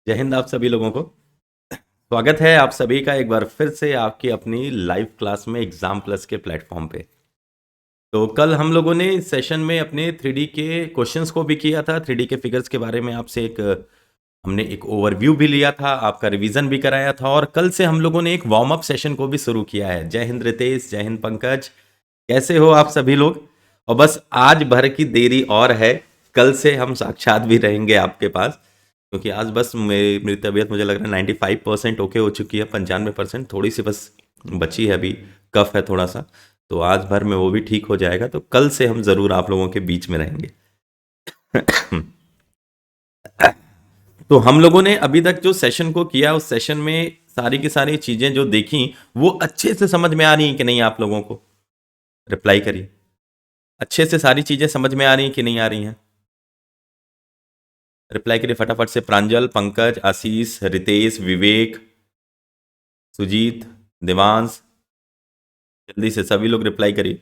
जय हिंद आप सभी लोगों को। स्वागत है आप सभी का एक बार फिर से आपकी अपनी लाइव क्लास में एग्जाम प्लस के प्लेटफॉर्म पे। तो कल हम लोगों ने इस सेशन में अपने 3D के क्वेश्चंस को भी किया था, 3D के फिगर्स के बारे में आपसे हमने एक ओवरव्यू भी लिया था, आपका रिवीजन भी कराया था और कल से हम लोगों ने एक वार्म अप सेशन को भी शुरू किया है। जय हिंद रितेश, जय हिंद पंकज, कैसे हो आप सभी लोग। और बस आज भर की देरी और है, कल से हम साक्षात भी रहेंगे आपके पास, क्योंकि आज बस मेरी तबीयत मुझे लग रहा है 95% ओके हो चुकी है, 95% थोड़ी सी बस बची है, अभी कफ है थोड़ा सा, तो आज भर में वो भी ठीक हो जाएगा। तो कल से हम ज़रूर आप लोगों के बीच में रहेंगे। तो हम लोगों ने अभी तक जो सेशन को किया उस सेशन में सारी की सारी चीज़ें जो देखी वो अच्छे से समझ में आ रही हैं कि नहीं, आप लोगों को रिप्लाई करिए। अच्छे से सारी चीज़ें समझ में आ रही हैं कि नहीं आ रही हैं, रिप्लाई करिए फटाफट से। प्रांजल, पंकज, आशीष, रितेश, विवेक, सुजीत, देवांश, जल्दी से सभी लोग रिप्लाई करिए।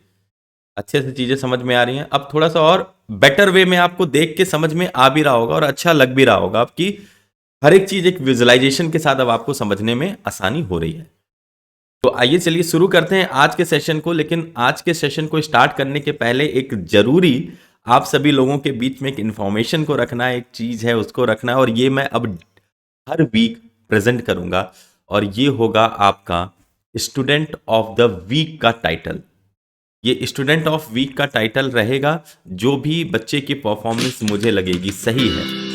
अच्छे से चीज़ें समझ में आ रही हैं। अब थोड़ा सा और बेटर वे में आपको देख के समझ में आ भी रहा होगा और अच्छा लग भी रहा होगा, आपकी हर एक चीज़ एक विजुअलाइजेशन के साथ अब आपको समझने में आसानी हो रही है। तो आइए चलिए शुरू करते हैं आज के सेशन को। लेकिन आज के सेशन को स्टार्ट करने के पहले एक जरूरी आप सभी लोगों के बीच में एक इंफॉर्मेशन को रखना, एक चीज़ है उसको रखना है, और ये मैं अब हर वीक प्रेजेंट करूंगा और ये होगा आपका स्टूडेंट ऑफ द वीक का टाइटल। ये स्टूडेंट ऑफ वीक का टाइटल रहेगा, जो भी बच्चे की परफॉर्मेंस मुझे लगेगी सही है।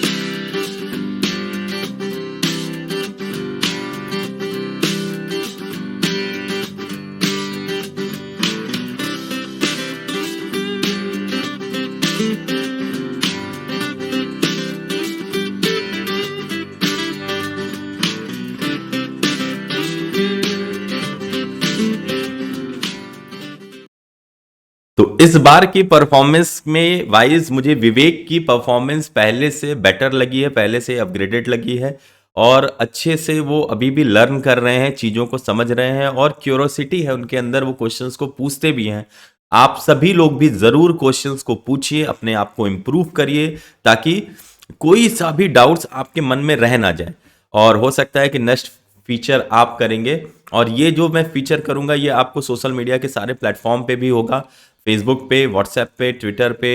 तो इस बार की परफॉर्मेंस में वाइज मुझे विवेक की परफॉर्मेंस पहले से बेटर लगी है, पहले से अपग्रेडेड लगी है, और अच्छे से वो अभी भी लर्न कर रहे हैं, चीज़ों को समझ रहे हैं और क्यूरोसिटी है उनके अंदर, वो क्वेश्चंस को पूछते भी हैं। आप सभी लोग भी ज़रूर क्वेश्चंस को पूछिए, अपने आप को इम्प्रूव करिए, ताकि कोई सा भी डाउट्स आपके मन में रह ना जाए। और हो सकता है कि नेक्स्ट फीचर आप करेंगे, और ये जो मैं फीचर करूंगा ये आपको सोशल मीडिया के सारे प्लेटफॉर्म पे भी होगा, फेसबुक पे, व्हाट्सएप पे, ट्विटर पे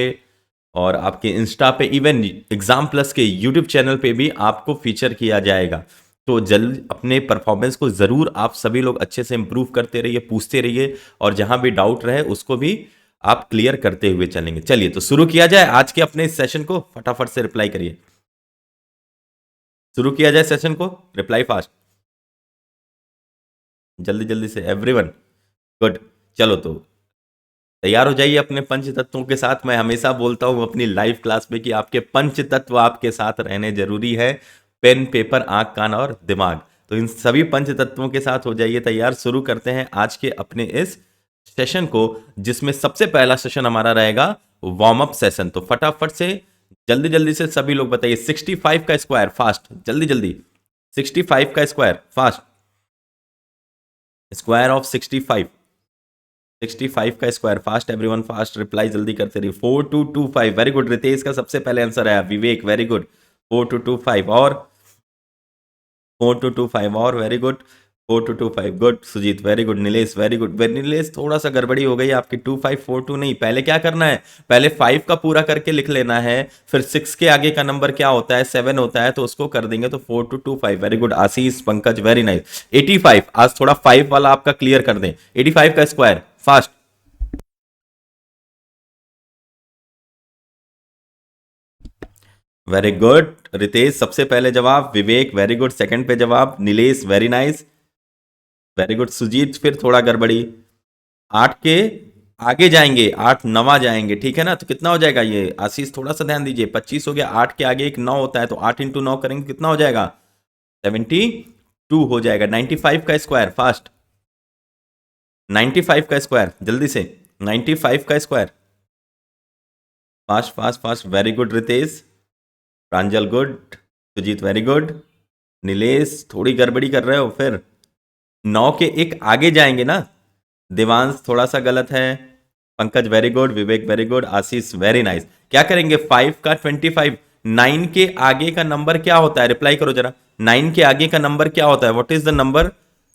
और आपके इंस्टा पे, इवन एग्जाम प्लस के यूट्यूब चैनल पे भी आपको फीचर किया जाएगा। तो जल्द अपने परफॉर्मेंस को ज़रूर आप सभी लोग अच्छे से इंप्रूव करते रहिए, पूछते रहिए, और जहां भी डाउट रहे उसको भी आप क्लियर करते हुए चलेंगे। चलिए तो शुरू किया जाए आज के अपने इस सेशन को। फटाफट से रिप्लाई करिए, शुरू किया जाए सेशन को, रिप्लाई फास्ट, जल्दी जल्दी से एवरीवन। गुड, चलो तो तैयार हो जाइए अपने पंच तत्वों के साथ। मैं हमेशा बोलता हूं अपनी लाइव क्लास में कि आपके पंच तत्व आपके साथ रहने जरूरी है, पेन, पेपर, आंख, कान और दिमाग। तो इन सभी पंच तत्वों के साथ हो जाइए तैयार। शुरू करते हैं आज के अपने इस सेशन को, जिसमें सबसे पहला सेशन हमारा रहेगा वार्म अप सेशन। तो फटाफट से जल्दी जल्दी से सभी लोग बताइए 65 का स्क्वायर फास्ट, जल्दी जल्दी 65 का स्क्वायर फास्ट, स्क्वायर ऑफ 65, 65 का square fast, everyone fast reply जल्दी करते रहिए। 4225, वेरी गुड, रितेश का सबसे पहले आंसर आया, विवेक वेरी गुड, 4225 और 4225 और very good, 4225 good, Sujit very good, Nilesh very good. Nilesh थोड़ा सा गड़बड़ी हो गई आपकी, 2542 नहीं, पहले क्या करना है, पहले 5 का पूरा करके लिख लेना है, फिर 6 के आगे का नंबर क्या होता है, 7 होता है, तो उसको कर देंगे तो 4225, वेरी गुड। आशीष, पंकज वेरी नाइस। 85, आज थोड़ा 5 वाला आपका क्लियर कर दें, 85 का square fast, very good. Ritesh सबसे पहले जवाब, विवेक वेरी गुड सेकंड पे जवाब, Nilesh very nice, very good. Sujit फिर थोड़ा गड़बड़ी, 8 के आगे जाएंगे, 8 नवा जाएंगे, ठीक है ना, तो कितना हो जाएगा ये, आशीष थोड़ा सा ध्यान दीजिए, 25 हो गया, 8 के आगे एक 9 होता है, तो 8 इंटू 9 करेंगे कितना हो जाएगा, 72 हो जाएगा। 95 का स्क्वायर फास्ट, 95 का स्क्वायर जल्दी से, 95 का square fast fast fast, very good Ritesh, Pranjal good, Sujit very good, Nilesh थोड़ी गड़बड़ी कर रहे हो, फिर 9 के एक आगे जाएंगे ना, देवांश थोड़ा सा गलत है, पंकज वेरी गुड, विवेक very good, Ashish very nice. क्या करेंगे, 5 का 25, 9 के आगे का नंबर क्या होता है, रिप्लाई करो जरा, 9 के आगे का नंबर क्या होता है? What is the number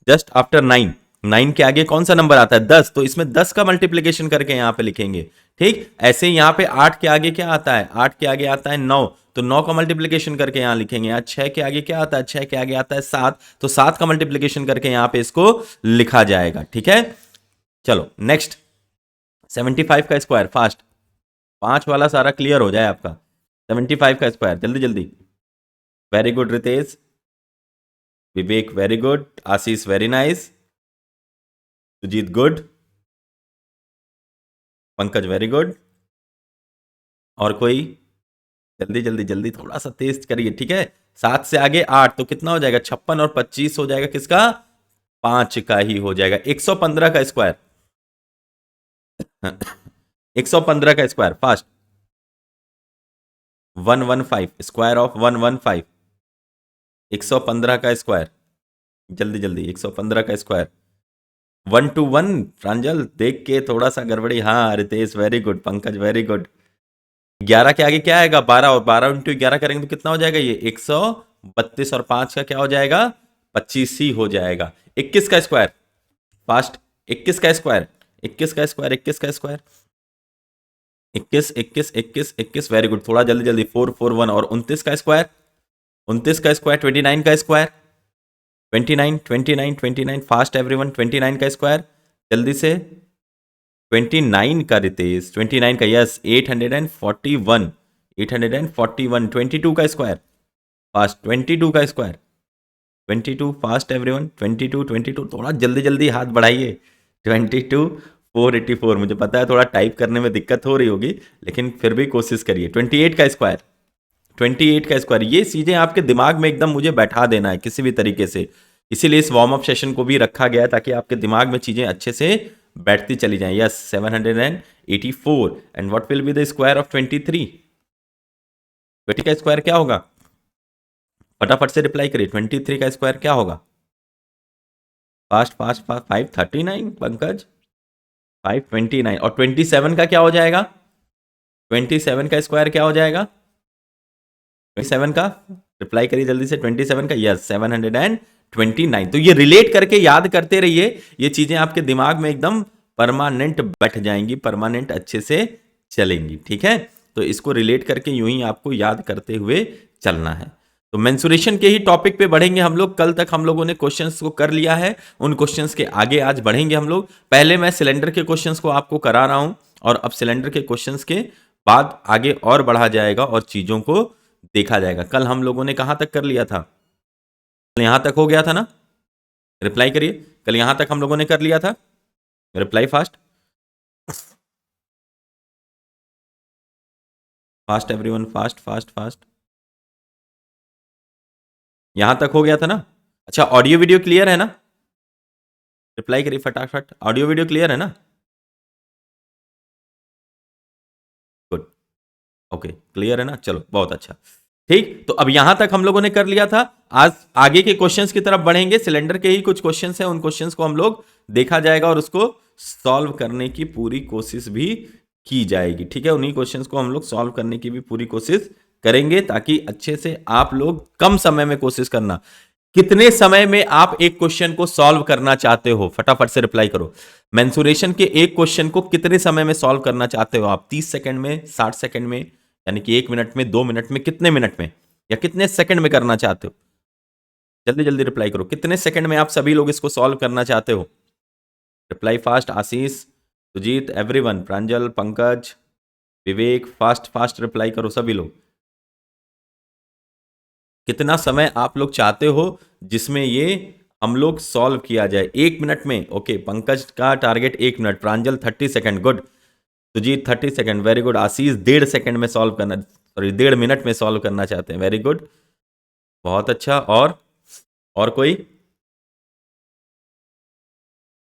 just after 9? 9 के आगे कौन सा नंबर आता है? 10। तो इसमें 10 का मल्टीप्लीकेशन करके यहां पे लिखेंगे। ठीक, ऐसे ही यहां पे 8 के आगे क्या आता है? 8 के आगे आता है 9, तो 9 का मल्टीप्लीकेशन करके यहां लिखेंगे। यहाँ 6 के आगे क्या आता है? 6 के आगे आता है 7, तो 7 का मल्टीप्लीकेशन करके यहां पे इसको लिखा जाएगा। ठीक है, चलो नेक्स्ट 75 का स्क्वायर, फास्ट 5 वाला सारा क्लियर हो जाए आपका। 75 का स्क्वायर, जल्दी जल्दी। Very good Ritesh, Vivek very good, Ashish very nice, Sujit good, Pankaj very good. और कोई? जल्दी जल्दी जल्दी, थोड़ा सा तेज करिए। ठीक है, 7 से आगे 8 तो कितना हो जाएगा? 56 और 25 हो जाएगा किसका? 5 का ही हो जाएगा। 115 का स्क्वायर 115 का स्क्वायर, फास्ट 115, स्क्वायर ऑफ 115। 115 का स्क्वायर, जल्दी जल्दी, 115 का स्क्वायर। 1 to 1 प्रांजल, देख के थोड़ा सा गड़बड़ी। हाँ Ritesh very good, Pankaj very good. 11 के आगे क्या आएगा? 12, और 12 इंटू 11 करेंगे तो कितना हो जाएगा? ये 132, और 5 का क्या हो जाएगा? 25 ही हो जाएगा। 21 का स्क्वायर, फास्ट 21 का स्क्वायर, 21 का स्क्वायर, 21 का स्क्वायर, 21 21 21 21, वेरी गुड, थोड़ा जल्दी जल्दी। 4 4 1, और 29 का स्क्वायर, 29 का स्क्वायर, 29 का स्क्वायर, 29 29 29, फास्ट एवरीवन। 29 का स्क्वायर, जल्दी से। 29 का रितेश, 29 का, यस 841, 841। 22 का स्क्वायर, फास्ट 22 का स्क्वायर, 22, फास्ट एवरीवन। 22 22, थोड़ा जल्दी जल्दी हाथ बढ़ाइए। 22 484, मुझे पता है थोड़ा टाइप करने में दिक्कत हो रही होगी, लेकिन फिर भी कोशिश करिए। 28 का स्क्वायर, 28 का स्क्वायर। ये चीजें आपके दिमाग में एकदम मुझे बैठा देना है किसी भी तरीके से, इसीलिए इस वार्म अप सेशन को भी रखा गया है, ताकि आपके दिमाग में चीजें अच्छे से बैठती चली जाएं। Yes 784, and what will be the square of 23? 20 का स्क्वायर क्या होगा? फटाफट से रिप्लाई करिए। 23 का स्क्वायर क्या होगा? Fast fast fast, 539 Pankaj, 529। और 27 का क्या हो जाएगा? 27 का स्क्वायर क्या हो जाएगा? 27 का रिप्लाई करिए जल्दी से। 27 का, यस 729। तो ये रिलेट करके याद करते रहिए, ये चीजें आपके दिमाग में एकदम परमानेंट बैठ जाएंगी, परमानेंट अच्छे से चलेंगी। ठीक है, तो इसको रिलेट करके यूं ही आपको याद करते हुए चलना है। तो मेंसुरेशन के ही टॉपिक पे बढ़ेंगे हम लोग। कल तक हम लोगों ने क्वेश्चंस को कर लिया है, उन क्वेश्चंस के आगे आज बढ़ेंगे हम लोग। पहले मैं सिलेंडर के क्वेश्चंस को आपको करा रहा हूं, और अब सिलेंडर के क्वेश्चंस के बाद आगे और बढ़ा जाएगा और चीजों को देखा जाएगा। कल हम लोगों ने कहां तक कर लिया था? कल यहां तक हो गया था ना? रिप्लाई करिए, कल यहां तक हम लोगों ने कर लिया था। Reply fast fast everyone, fast fast fast. यहां तक हो गया था ना? अच्छा, ऑडियो वीडियो क्लियर है ना? रिप्लाई करिए फटाफट, ऑडियो वीडियो क्लियर है ना? गुड, ओके क्लियर है ना? चलो बहुत अच्छा। ठीक, तो अब यहां तक हम लोगों ने कर लिया था। आज आगे के क्वेश्चंस की तरफ बढ़ेंगे। सिलेंडर के ही कुछ क्वेश्चंस हैं, उन क्वेश्चंस को हम लोग देखा जाएगा और उसको सॉल्व करने की पूरी कोशिश भी की जाएगी। ठीक है, उन्हीं क्वेश्चंस को हम लोग सॉल्व करने की भी पूरी कोशिश करेंगे, ताकि अच्छे से आप लोग कम समय में कोशिश करना। कितने समय में आप एक क्वेश्चन को सॉल्व करना चाहते हो? फटाफट से रिप्लाई करो। मेंसुरेशन के एक क्वेश्चन को कितने समय में सॉल्व करना चाहते हो आप? 30 सेकंड में, 60 सेकंड में, यानी कि 1 मिनट में, 2 मिनट में, कितने मिनट में, या कितने सेकंड में करना चाहते हो? जल्दी जल्दी रिप्लाई करो। कितने सेकंड में आप सभी लोग इसको सॉल्व करना चाहते हो? रिप्लाई फास्ट, आशीष, सुजीत, एवरीवन, प्रांजल, पंकज, विवेक, फास्ट फास्ट रिप्लाई करो सभी लोग। कितना समय आप लोग चाहते हो जिसमें ये हम लोग सॉल्व किया जाए? 1 मिनट में। ओके, पंकज का target 1 minute, Pranjal 30 second, good, Sujit 30 second, very good, Ashish 1.5 second में सॉल्व करना, सॉरी 1.5 मिनट में सॉल्व करना चाहते हैं, वेरी गुड, बहुत अच्छा। और कोई?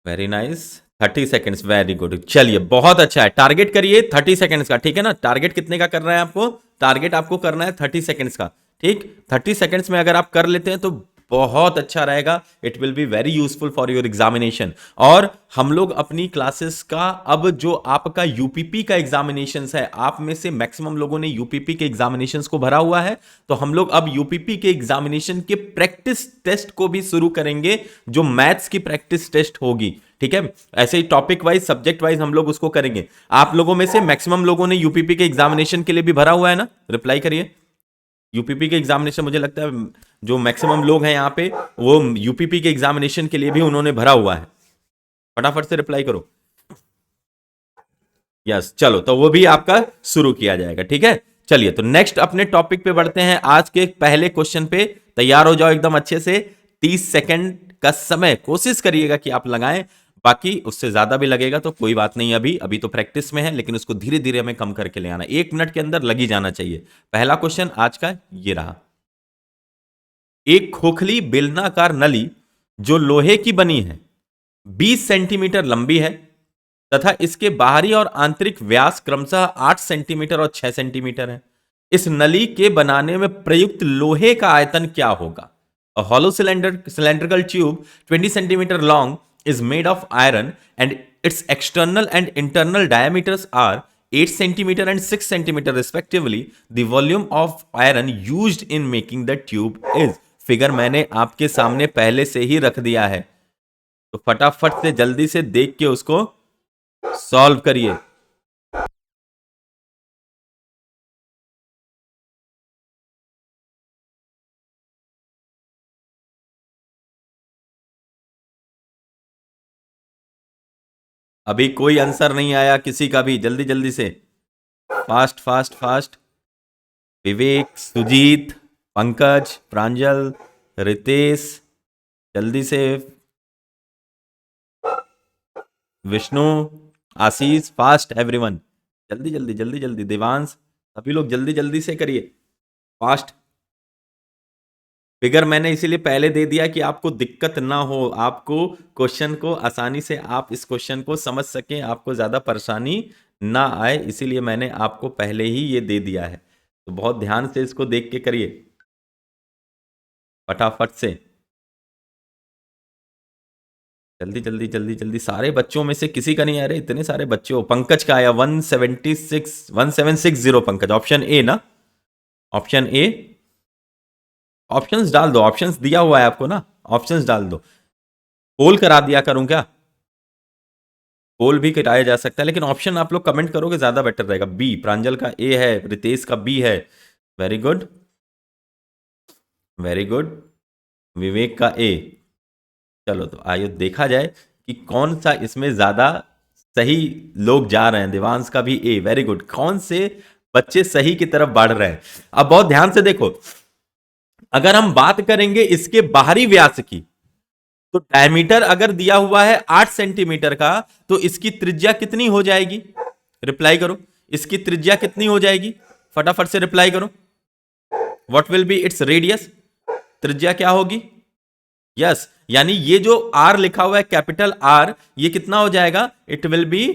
Very nice, 30 seconds, very good, चलिए बहुत अच्छा है। टारगेट करिए 30 सेकंड्स का, ठीक है ना? टारगेट कितने का करना है आपको? टारगेट आपको करना है 30 सेकंड्स का। ठीक, 30 सेकंड्स में अगर आप कर लेते हैं तो बहुत अच्छा रहेगा, it will be very useful for your examination. और हम लोग अपनी क्लासेस का अब जो आपका यूपीपी का एग्जामिनेशन है, आप में से मैक्सिमम लोगों ने यूपीपी के एग्जामिनेशन को भरा हुआ है, तो हम लोग अब यूपीपी के एग्जामिनेशन के प्रैक्टिस टेस्ट को भी शुरू करेंगे, जो मैथ्स की प्रैक्टिस टेस्ट होगी। ठीक है, ऐसे ही टॉपिक वाइज सब्जेक्ट वाइज हम लोग उसको करेंगे। आप लोगों में से मैक्सिमम लोगों ने यूपीपी के एग्जामिनेशन के लिए भी भरा हुआ है ना, रिप्लाई करिए। यूपीपी के एग्जामिनेशन मुझे लगता है जो मैक्सिमम लोग हैं यहाँ पे वो यूपीपी के एग्जामिनेशन के लिए भी उन्होंने भरा हुआ है। फटाफट से रिप्लाई करो। यस, चलो तो वो भी आपका शुरू किया जाएगा। ठीक है, चलिए तो नेक्स्ट अपने टॉपिक पे बढ़ते हैं। आज के पहले क्वेश्चन पे तैयार हो जाओ एकदम अच्छे से। 30 सेकंड का समय कोशिश करिएगा कि आप लगाएं, बाकी उससे ज्यादा भी लगेगा तो कोई बात नहीं, अभी अभी तो प्रैक्टिस में है, लेकिन उसको धीरे धीरे हमें कम करके ले आना। 1 मिनट के अंदर लगी जाना चाहिए। पहला क्वेश्चन आज का ये रहा। एक खोखली बेलनाकार नली जो लोहे की बनी है, 20 सेंटीमीटर लंबी है तथा इसके बाहरी और आंतरिक व्यास क्रमशः 8 सेंटीमीटर और 6 सेंटीमीटर है। इस नली के बनाने में प्रयुक्त लोहे का आयतन क्या होगा? A hollow cylindrical tube 20 centimeter long is made of iron and its external and internal diameters are 8 centimeter and 6 centimeter respectively. The volume of iron used in making the tube is. Figure मैंने आपके सामने पहले से ही रख दिया है, तो फटाफट से जल्दी से देख के उसको सॉल्व करिए। अभी कोई आंसर नहीं आया किसी का भी, जल्दी जल्दी से, फास्ट फास्ट फास्ट। विवेक, सुजीत, पंकज, प्रांजल, रितेश, जल्दी से, विष्णु, आशीष, फास्ट एवरीवन, जल्दी जल्दी जल्दी जल्दी। देवांश, सभी लोग जल्दी जल्दी से करिए, फास्ट। फिगर मैंने इसीलिए पहले दे दिया कि आपको दिक्कत ना हो, आपको क्वेश्चन को आसानी से आप इस क्वेश्चन को समझ सकें, आपको ज्यादा परेशानी ना आए, इसीलिए मैंने आपको पहले ही ये दे दिया है। तो बहुत ध्यान से इसको देख के करिए फटाफट से, जल्दी जल्दी जल्दी जल्दी। सारे बच्चों में से किसी का नहीं आ रहे, इतने सारे बच्चे हो। पंकज का आया 1760 पंकज, ऑप्शन ए ना, ऑप्शन ए। ऑप्शंस डाल दो, ऑप्शंस दिया हुआ है आपको ना, ऑप्शंस डाल दो। पोल करा दिया करूं क्या? पोल भी कराया जा सकता है, लेकिन ऑप्शन आप लोग कमेंट करोगे ज्यादा बेटर रहेगा। बी, प्रांजल का ए है, रितेश का बी है, वेरी गुड वेरी गुड। विवेक का ए। चलो तो आइए देखा जाए कि कौन सा इसमें ज्यादा सही लोग जा रहे हैं। देवांश का भी ए, वेरी गुड। कौन से बच्चे सही की तरफ बढ़ रहे हैं? अब बहुत ध्यान से देखो, अगर हम बात करेंगे इसके बाहरी व्यास की, तो डायमीटर अगर दिया हुआ है 8 सेंटीमीटर का, तो इसकी त्रिज्या कितनी हो जाएगी? रिप्लाई करो, इसकी त्रिज्या कितनी हो जाएगी? फटाफट से रिप्लाई करो। What will be its radius? त्रिज्या क्या होगी? यस, यानी ये जो आर लिखा हुआ है कैपिटल आर, ये कितना हो जाएगा? It will be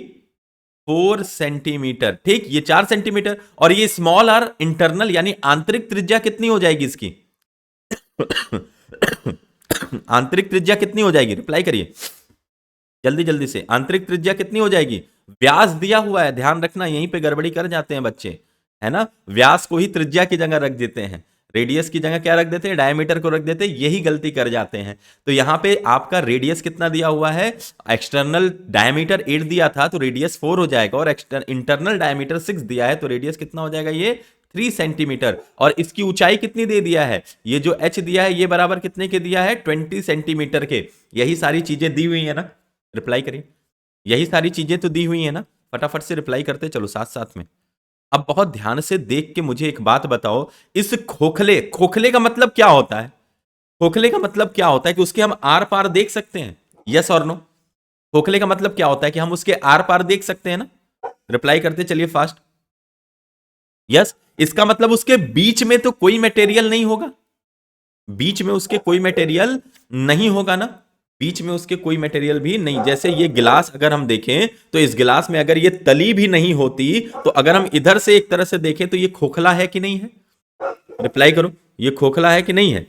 4 centimetre. ठीक, ये 4 सेंटीमीटर, और ये स्मॉल आर इंटरनल यानी आंतरिक त्रिज्या कितनी हो जाएगी इसकी? आंतरिक त्रिज्या कितनी हो जाएगी? रिप्लाई करिए जल्दी जल्दी से। आंतरिक त्रिज्या कितनी हो जाएगी? व्यास दिया हुआ है, ध्यान रखना, यहीं पे गड़बड़ी कर जाते हैं बच्चे, है ना। व्यास को ही त्रिज्या की जगह रख देते हैं, रेडियस की जगह क्या रख देते हैं? डायमीटर को रख देते हैं, यही गलती कर जाते हैं। तो यहां पे आपका रेडियस कितना दिया हुआ है? एक्सटर्नल डायमीटर 8 दिया था तो रेडियस 4 हो जाएगा, और इंटरनल डायमीटर 6 दिया है तो रेडियस कितना हो जाएगा? ये 3 सेंटीमीटर। और इसकी ऊंचाई कितनी दे दिया है? ये जो h दिया है ये बराबर कितने के दिया है? 20 सेंटीमीटर के। यही सारी चीजें दी हुई है ना, रिप्लाई करिए। यही सारी चीजें तो दी हुई है ना, फटाफट से रिप्लाई करते चलो साथ साथ में। अब बहुत ध्यान से देख के मुझे एक बात बताओ, इस खोखले, खोखले का मतलब क्या होता है? खोखले का मतलब क्या होता है कि उसके हम आर पार देख सकते हैं? यस और नो? खोखले का मतलब क्या होता है कि हम उसके आर पार देख सकते हैं ना? रिप्लाई करते चलिए फास्ट। यस, इसका मतलब उसके बीच में तो कोई मटेरियल नहीं होगा, बीच में उसके कोई मटेरियल नहीं होगा ना, बीच में उसके कोई मटेरियल भी नहीं। जैसे ये गिलास अगर हम देखें तो इस गिलास में अगर ये तली भी नहीं होती, तो अगर हम इधर से एक तरह से देखें तो ये खोखला है कि नहीं है? रिप्लाई करो, ये खोखला है कि नहीं है?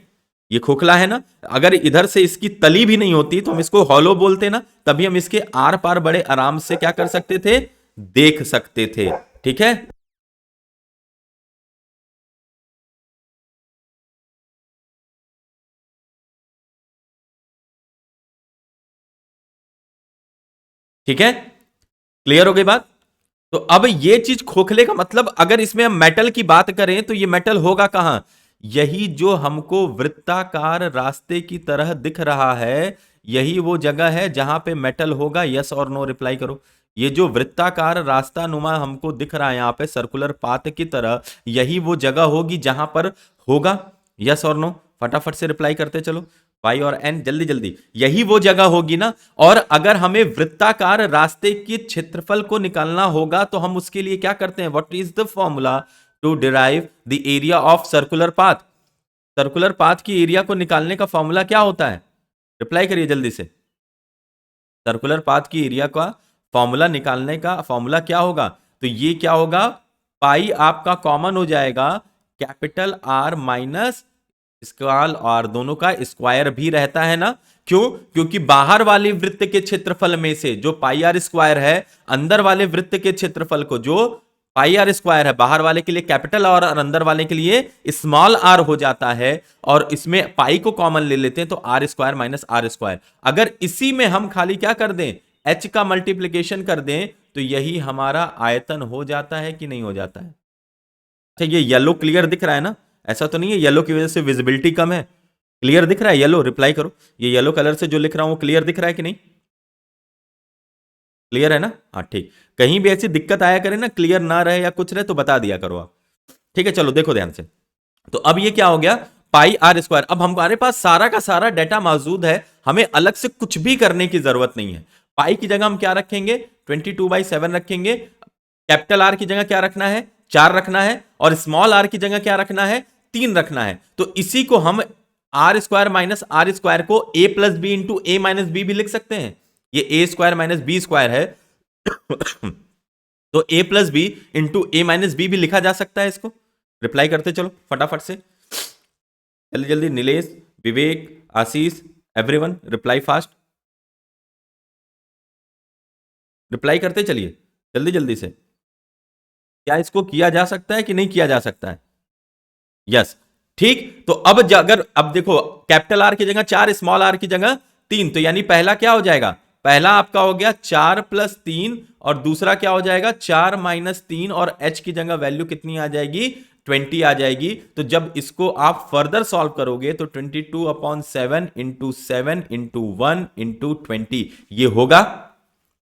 ये खोखला है ना, अगर इधर से इसकी तली भी नहीं होती तो हम इसको हॉलो बोलते ना, तभी हम इसके आर पार बड़े आराम से क्या कर सकते थे, देख सकते थे। ठीक है, ठीक है, क्लियर हो गई बात। तो अब ये चीज खोखले का मतलब, अगर इसमें हम मेटल की बात करें तो ये मेटल होगा कहां, यही जो हमको वृत्ताकार रास्ते की तरह दिख रहा है, यही वो जगह है जहां पे मेटल होगा। यस और नो रिप्लाई करो। ये जो वृत्ताकार रास्ता नुमा हमको दिख रहा है यहां पे सर्कुलर पाथ की तरह, यही वो जगह होगी जहां पर होगा। यस और नो फटाफट से रिप्लाई करते चलो, वाई और एन, जल्दी जल्दी, यही वो जगह होगी ना। और अगर हमें वृत्ताकार रास्ते के क्षेत्रफल को निकालना होगा तो हम उसके लिए क्या करते हैं, what is the formula to derive the area of circular path. Circular path की एरिया को निकालने का फॉर्मूला क्या होता है, रिप्लाई करिए जल्दी से। सर्कुलर पाथ की एरिया का फॉर्मूला निकालने का फॉर्मूला क्या होगा, तो ये क्या होगा, पाई आपका कॉमन हो जाएगा, कैपिटल आर माइनस स्क्वाल और दोनों का स्क्वायर भी रहता है ना। क्यों, क्योंकि बाहर वाले वृत्त के क्षेत्रफल में से जो पाई आर स्क्वायर है, अंदर वाले वृत्त के क्षेत्रफल को जो पाई आर स्क्वायर है, बाहर वाले के लिए कैपिटल और अंदर वाले के लिए स्मॉल आर हो जाता है। और इसमें पाई को कॉमन ले लेते हैं तो r square minus are square. अगर इसी में हम खाली क्या कर दें, एच का मल्टीप्लीकेशन कर दें, तो यही हमारा आयतन हो जाता है कि नहीं हो जाता है। अच्छा, ये येलो क्लियर दिख रहा है ना, ऐसा तो नहीं है येलो की वजह से विजिबिलिटी कम है, क्लियर दिख रहा है येलो, रिप्लाई करो। ये येलो कलर से जो लिख रहा हूं वो क्लियर दिख रहा है कि नहीं, क्लियर है ना, हाँ ठीक। कहीं भी ऐसी दिक्कत आया करे ना, क्लियर ना रहे या कुछ रहे तो बता दिया करो आप। ठीक है, चलो देखो ध्यान से। तो अब ये क्या हो गया, पाई आर स्क्वायर। अब हमारे पास सारा का सारा डाटा मौजूद है, हमें अलग से कुछ भी करने की जरूरत नहीं है। पाई की जगह हम क्या रखेंगे, 22/7 रखेंगे। कैपिटल आर की जगह क्या रखना है, 4 रखना है। और स्मॉल आर की जगह क्या रखना है, 3 रखना है। तो इसी को हम r square minus are square को a plus b into a minus b भी लिख सकते हैं। ये a square minus b square है तो ए plus b into a minus b भी लिखा जा सकता है इसको। रिप्लाई करते चलो फटाफट से, जल्दी जल्दी, नीलेश, विवेक, आशीष, एवरीवन रिप्लाई फास्ट, रिप्लाई करते चलिए जल्दी जल्दी से। क्या इसको किया जा सकता है कि नहीं किया जा सकता है, यस। ठीक, तो अब अगर अब देखो, कैपिटल आर की जगह 4, स्मॉल आर की जगह 3, तो यानी पहला क्या हो जाएगा, पहला आपका हो गया 4+3, और दूसरा क्या हो जाएगा 4-3, और h की जगह वैल्यू कितनी आ जाएगी, 20 आ जाएगी। तो जब इसको आप फर्दर सॉल्व करोगे तो 22/7 इंटू 7 इंटू 1 इंटू 20 ये होगा,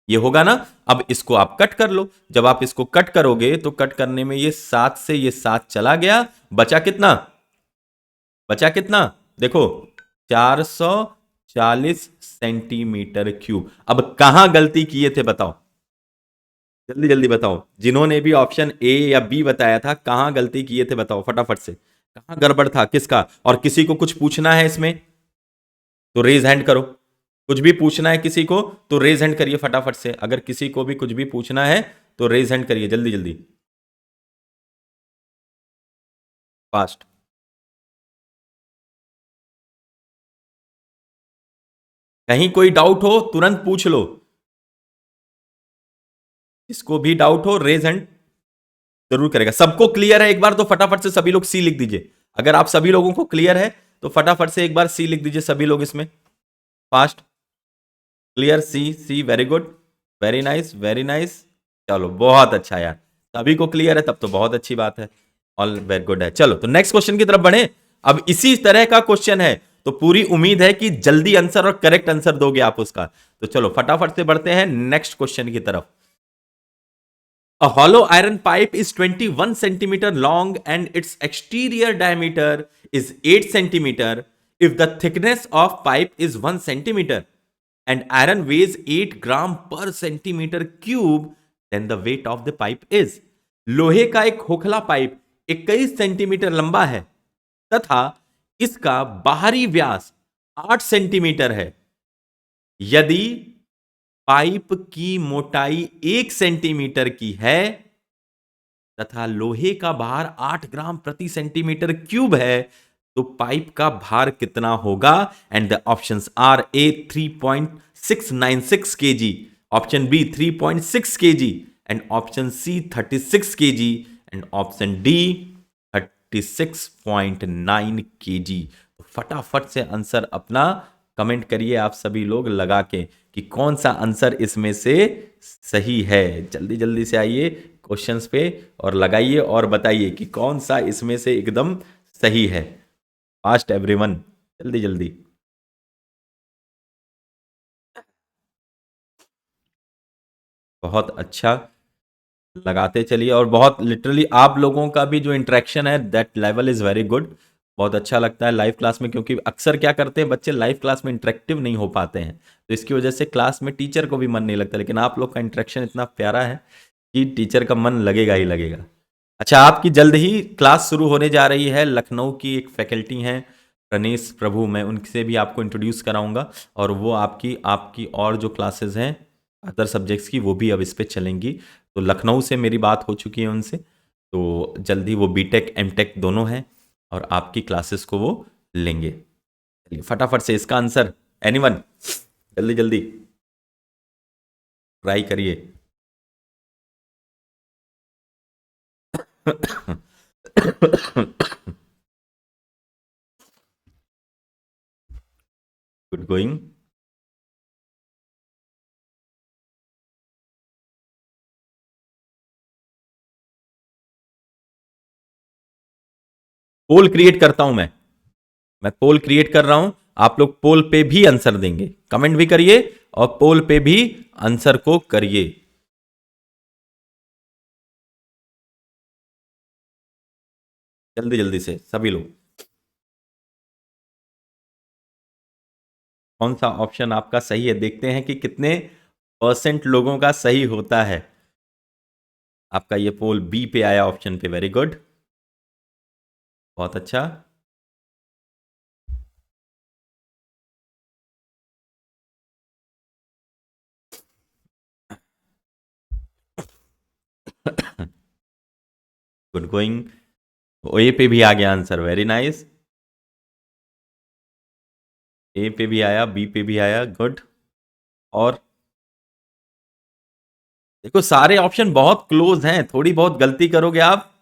ये होगा ना। अब इसको आप कट कर लो, जब आप इसको कट करोगे तो कट करने में ये 7 से ये 7 चला गया, बचा कितना, बचा कितना, देखो 440 सेंटीमीटर क्यूब। अब कहां गलती किए थे बताओ, जल्दी जल्दी बताओ, जिन्होंने भी ऑप्शन ए या बी बताया था कहां गलती किए थे बताओ फटाफट से, कहां गड़बड़ था किसका। और किसी को कुछ पूछना है इसमें तो रेज हैंड करो, कुछ भी पूछना है किसी को तो रेज हैंड करिए फटाफट से। अगर किसी को भी कुछ भी पूछना है तो रेज हैंड करिए जल्दी जल्दी, फास्ट। कहीं कोई डाउट हो तुरंत पूछ लो, इसको भी डाउट हो रेज हैंड जरूर करेगा। सबको क्लियर है एक बार तो फटाफट से सभी लोग सी लिख दीजिए। अगर आप सभी लोगों को क्लियर है तो फटाफट से एक बार सी लिख दीजिए सभी लोग इसमें, fast, clear, C C, very good, very nice very nice. चलो बहुत अच्छा यार, सभी को क्लियर है तब तो बहुत अच्छी बात है, ऑल वेरी गुड है। चलो तो नेक्स्ट क्वेश्चन की तरफ बढ़े। अब इसी तरह का क्वेश्चन है तो पूरी उम्मीद है कि जल्दी आंसर और करेक्ट आंसर दोगे आप उसका। तो चलो फटाफट से बढ़ते हैं नेक्स्ट क्वेश्चन की तरफ। A hollow iron pipe is 21 centimeter long and its exterior diameter is 8 centimeter. If the thickness of pipe is 1 centimeter and iron weighs 8 gram per centimeter cube, then the weight of the pipe is। लोहे का एक खोखला pipe 21 centimetre लंबा है तथा इसका बाहरी व्यास 8 centimetre है। यदि पाइप की मोटाई 1 सेंटीमीटर की है तथा लोहे का भार 8 ग्राम प्रति सेंटीमीटर क्यूब है, तो पाइप का भार कितना होगा? And the options are A 3.696 kg, option B 3.6 kg, and option C 36 kg, and option D 36.9 kg। तो फटाफट से आंसर अपना कमेंट करिए आप सभी लोग लगा के कि कौन सा आंसर इसमें से सही है। जल्दी जल्दी से आइए क्वेश्चंस पे और लगाइए और बताइए कि कौन सा इसमें से एकदम सही है। फास्ट एवरीवन, जल्दी जल्दी। बहुत अच्छा, लगाते चलिए। और बहुत लिटरली आप लोगों का भी जो इंटरेक्शन है that level is very good. बहुत अच्छा लगता है लाइव क्लास में, क्योंकि अक्सर क्या करते हैं बच्चे लाइव क्लास में इंटरेक्टिव नहीं हो पाते हैं, तो इसकी वजह से क्लास में टीचर को भी मन नहीं लगता। लेकिन आप लोग का इंटरेक्शन इतना प्यारा है कि टीचर का मन लगेगा ही लगेगा। अच्छा, आपकी जल्द ही क्लास शुरू होने जा रही है। लखनऊ की एक फैकल्टी हैं प्रणेश प्रभु, मैं उनसे भी आपको इंट्रोड्यूस कराऊंगा, और वो आपकी आपकी और जो क्लासेस हैं अदर सब्जेक्ट्स की वो भी अब इस पे चलेंगी। तो लखनऊ से मेरी बात हो चुकी है उनसे, तो जल्दी वो बीटेक एमटेक दोनों हैं और आपकी क्लासेस को वो लेंगे। चलिए फटाफट से इसका आंसर एनीवन, जल्दी जल्दी ट्राई करिए। Good going. पोल क्रिएट करता हूं मैं पोल क्रिएट कर रहा हूं। आप लोग पोल पे भी आंसर देंगे, कमेंट भी करिए और पोल पे भी आंसर को करिए। जल्दी जल्दी से सभी लोग। कौन सा ऑप्शन आपका सही है, देखते हैं कि कितने परसेंट लोगों का सही होता है। आपका ये पोल बी पे आया ऑप्शन पे, वेरी गुड, बहुत अच्छा। Good going. ए पे भी आ गया आंसर, वेरी नाइस। ए पे भी आया, बी पे भी आया, गुड। और देखो सारे ऑप्शन बहुत क्लोज हैं, थोड़ी बहुत गलती करोगे आप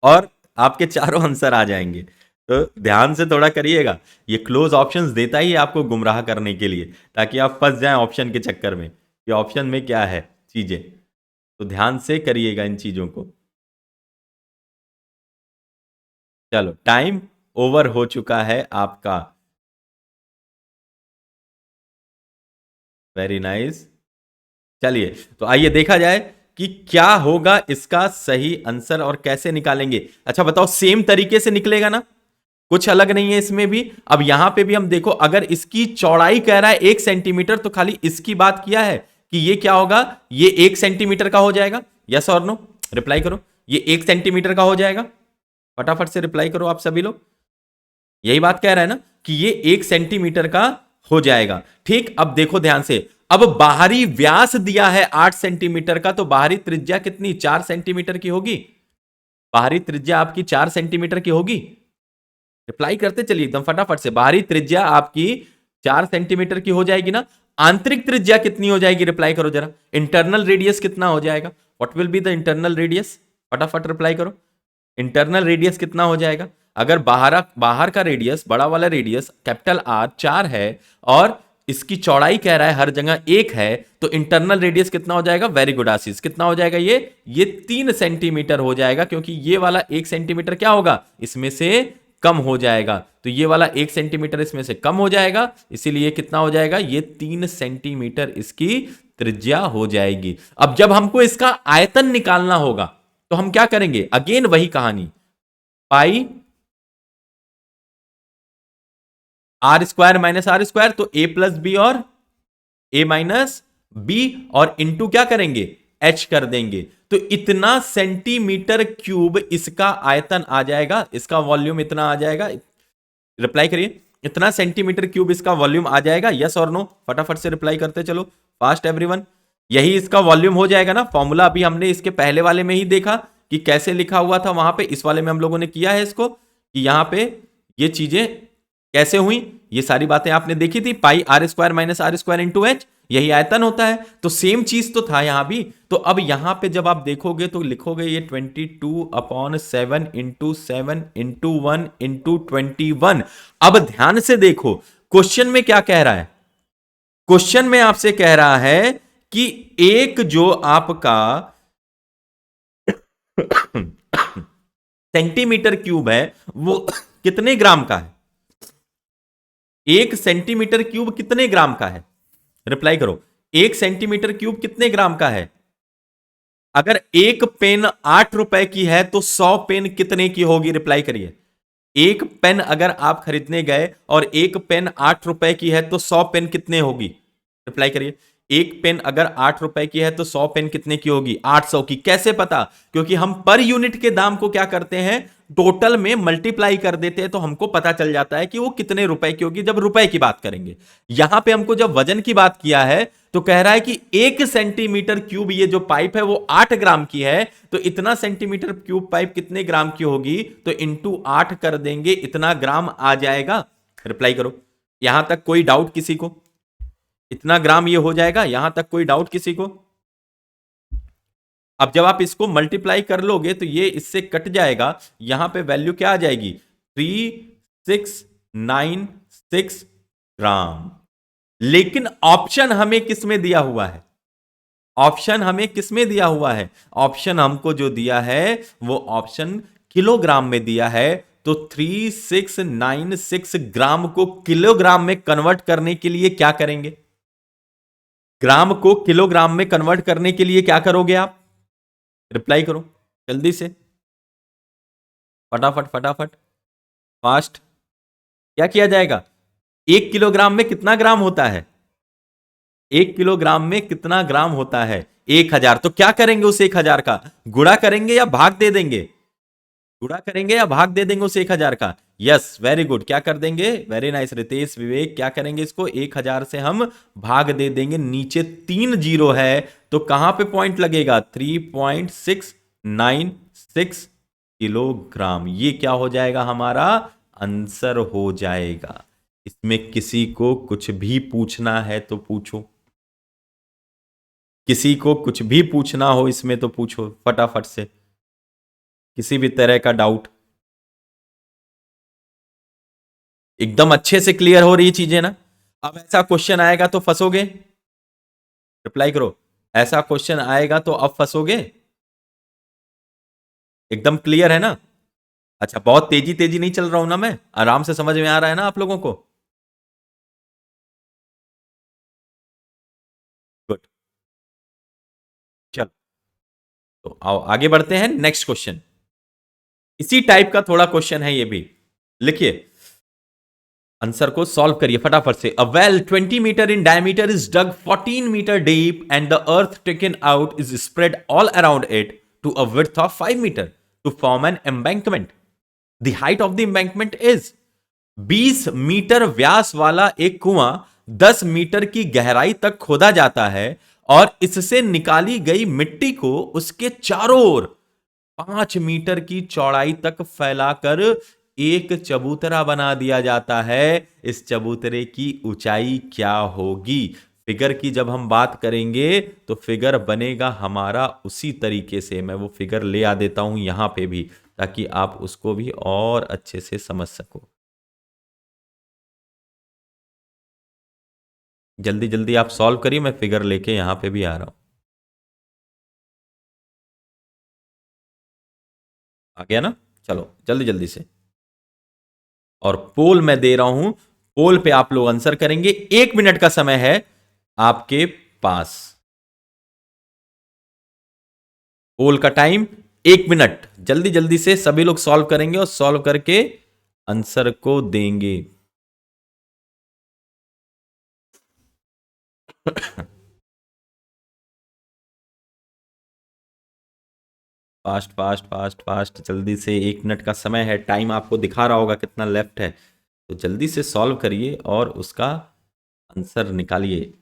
और आपके चारों आंसर आ जाएंगे। तो ध्यान से थोड़ा करिएगा, ये क्लोज ऑप्शंस देता ही है आपको गुमराह करने के लिए, ताकि आप फंस जाएं ऑप्शन के चक्कर में कि ऑप्शन में क्या है चीजें। तो ध्यान से करिएगा इन चीजों को। चलो टाइम ओवर हो चुका है आपका, वेरी नाइस। चलिए तो आइए देखा जाए कि क्या होगा इसका सही आंसर और कैसे निकालेंगे। अच्छा बताओ, सेम तरीके से निकलेगा ना, कुछ अलग नहीं है इसमें भी। अब यहां पे भी हम देखो, अगर इसकी चौड़ाई कह रहा है 1 सेंटीमीटर, तो खाली इसकी बात किया है कि ये क्या होगा, ये 1 सेंटीमीटर का हो जाएगा। यस और नो, रिप्लाई करो। ये 1 सेंटीमीटर का हो जाएगा, फटाफट से रिप्लाई करो आप सभी लोग। यही बात कह रहा है ना कि ये 1 सेंटीमीटर का हो जाएगा। ठीक, अब देखो ध्यान से, अब बाहरी व्यास दिया है 8 सेंटीमीटर का, तो बाहरी त्रिज्या कितनी 4 सेंटीमीटर की होगी। बाहरी त्रिज्या आपकी 4 सेंटीमीटर की होगी। रिप्लाई करते चलिए एकदम फटाफट से। बाहरी त्रिज्या आपकी 4 सेंटीमीटर की हो जाएगी ना। आंतरिक त्रिज्या कितनी हो जाएगी, रिप्लाई करो जरा। इंटरनल रेडियस कितना हो जाएगा, what will be the internal radius, फटाफट रिप्लाई करो। इंटरनल रेडियस कितना हो जाएगा। अगर बाहर बाहर का रेडियस, बड़ा वाला रेडियस कैपिटल आर 4 है और इसकी चौड़ाई कह रहा है हर जगह 1 है, तो इंटरनल रेडियस कितना हो जाएगा, वेरी गुड आशीष, कितना हो जाएगा ये 3 सेंटीमीटर हो जाएगा, क्योंकि ये वाला 1 सेंटीमीटर क्या होगा, इसमें से कम हो जाएगा। तो ये वाला 1 सेंटीमीटर इसमें से कम हो जाएगा, इसीलिए कितना हो जाएगा, ये 3 सेंटीमीटर इसकी त्रिज्या हो जाएगी। अब जब हमको इसका आयतन निकालना होगा तो हम क्या करेंगे, अगेन वही कहानी, pi R square minus are square, तो ए प्लस बी और ए माइनस बी, और इंटू क्या करेंगे, एच कर देंगे। तो इतना सेंटीमीटर क्यूब इसका आयतन आ जाएगा, इसका वॉल्यूम इतना आ जाएगा। रिप्लाई करिए, इतना सेंटीमीटर क्यूब इसका वॉल्यूम आ जाएगा। यस और नो, फटाफट से रिप्लाई करते चलो, फास्ट एवरीवन। यही इसका वॉल्यूम हो जाएगा ना। फॉर्मूला अभी हमने इसके पहले वाले में ही देखा कि कैसे लिखा हुआ था, वहां पे इस वाले में हम लोगों ने किया है इसको, कि यहां पे ये चीजें कैसे हुई, ये सारी बातें आपने देखी थी, pi R square minus are square into H, यही आयतन होता है। तो सेम चीज तो था यहां भी। तो अब यहां पे जब आप देखोगे तो लिखोगे ये 22/7 इंटू 7 इंटू 1 इंटू 21। अब ध्यान से देखो क्वेश्चन में क्या कह रहा है। क्वेश्चन में आपसे कह रहा है कि एक जो आपका सेंटीमीटर क्यूब है वो कितने ग्राम का है। एक सेंटीमीटर क्यूब कितने ग्राम का है, रिप्लाई करो। एक सेंटीमीटर क्यूब कितने ग्राम का है। अगर एक पेन 8 रुपए की है तो 100 पेन कितने की होगी, रिप्लाई करिए। एक पेन अगर आप खरीदने गए और एक पेन 8 रुपए की है तो 100 पेन कितने होगी, रिप्लाई करिए। एक पेन अगर 8 रुपए की है तो 100 पेन कितने की होगी, 800 की। कैसे पता, क्योंकि हम पर यूनिट के दाम को क्या करते हैं, टोटल में मल्टीप्लाई कर देते हैं, तो हमको पता चल जाता है कि वो कितने रुपए की होगी जब रुपए की बात करेंगे। यहां पे हमको जब वजन की बात किया है तो कह रहा है कि 1 सेंटीमीटर क्यूब ये जो पाइप है वो 8 ग्राम की है, तो इतना सेंटीमीटर क्यूब पाइप कितने ग्राम की होगी, तो इंटू 8 कर देंगे, इतना ग्राम आ जाएगा। रिप्लाई करो। यहां तक कोई डाउट किसी को, इतना ग्राम ये हो जाएगा, यहां तक कोई डाउट किसी को। अब जब आप इसको मल्टीप्लाई कर लोगे तो ये इससे कट जाएगा, यहां पे वैल्यू क्या आ जाएगी, 3696 ग्राम। लेकिन ऑप्शन हमें किसमें दिया हुआ है, ऑप्शन हमें किसमें दिया हुआ है, ऑप्शन हमको जो दिया है वो ऑप्शन किलोग्राम में दिया है। तो 3696 ग्राम को किलोग्राम में कन्वर्ट करने के लिए क्या करेंगे, ग्राम को किलोग्राम में कन्वर्ट करने के लिए क्या करोगे आप, रिप्लाई करो जल्दी से, फटाफट फटाफट, फास्ट। क्या किया जाएगा, 1 किलोग्राम में कितना ग्राम होता है, 1 किलोग्राम में कितना ग्राम होता है, 1000। तो क्या करेंगे उस 1000 का, गुणा करेंगे या भाग दे देंगे, गुणा करेंगे या भाग दे देंगे उस 1000 का। यस वेरी गुड, क्या कर देंगे, वेरी नाइस रितेश विवेक, क्या करेंगे, इसको 1000 से हम भाग दे देंगे। नीचे 3 जीरो है तो कहां पे पॉइंट लगेगा, 3.696 किलोग्राम। ये क्या हो जाएगा, हमारा आंसर हो जाएगा। इसमें किसी को कुछ भी पूछना है तो पूछो, किसी को कुछ भी पूछना हो इसमें तो पूछो फटाफट से, किसी भी तरह का डाउट। एकदम अच्छे से क्लियर हो रही चीजें ना। अब ऐसा क्वेश्चन आएगा तो फंसोगे, रिप्लाई करो। ऐसा क्वेश्चन आएगा तो अब फंसोगे, एकदम क्लियर है ना। अच्छा, बहुत तेजी तेजी नहीं चल रहा हूं ना मैं, आराम से समझ में आ रहा है ना आप लोगों को। गुड, चलो तो आओ आगे बढ़ते हैं, नेक्स्ट क्वेश्चन। इसी टाइप का थोड़ा क्वेश्चन है ये भी, लिखिए, आंसर को सॉल्व करिए फटाफट से। A well 20 metre in diameter is dug 14 metre deep and the earth taken out is spread all around it to a width of 5 metre to form an embankment. The height of the embankment is 20 metre व्यास वाला एक कुआं 10 metre की गहराई तक खोदा जाता है और इससे निकाली गई मिट्टी को उसके चारों ओर 5 मीटर की चौड़ाई तक फैलाकर एक चबूतरा बना दिया जाता है। इस चबूतरे की ऊंचाई क्या होगी। फिगर की जब हम बात करेंगे तो फिगर बनेगा हमारा उसी तरीके से, मैं वो फिगर ले आ देता हूं यहां पे भी ताकि आप उसको भी और अच्छे से समझ सको। जल्दी जल्दी आप सॉल्व करिए, मैं फिगर लेके यहां पे भी आ रहा हूं। आ गया ना, चलो जल्दी जल्दी से। और पोल मैं दे रहा हूं, पोल पे आप लोग आंसर करेंगे, 1 मिनट का समय है आपके पास। पोल का टाइम 1 मिनट, जल्दी जल्दी से सभी लोग सॉल्व करेंगे और सॉल्व करके आंसर को देंगे। फास्ट फास्ट फास्ट फास्ट, जल्दी से, 1 मिनट का समय है, टाइम आपको दिखा रहा होगा कितना लेफ्ट है, तो जल्दी से सॉल्व करिए और उसका आंसर निकालिए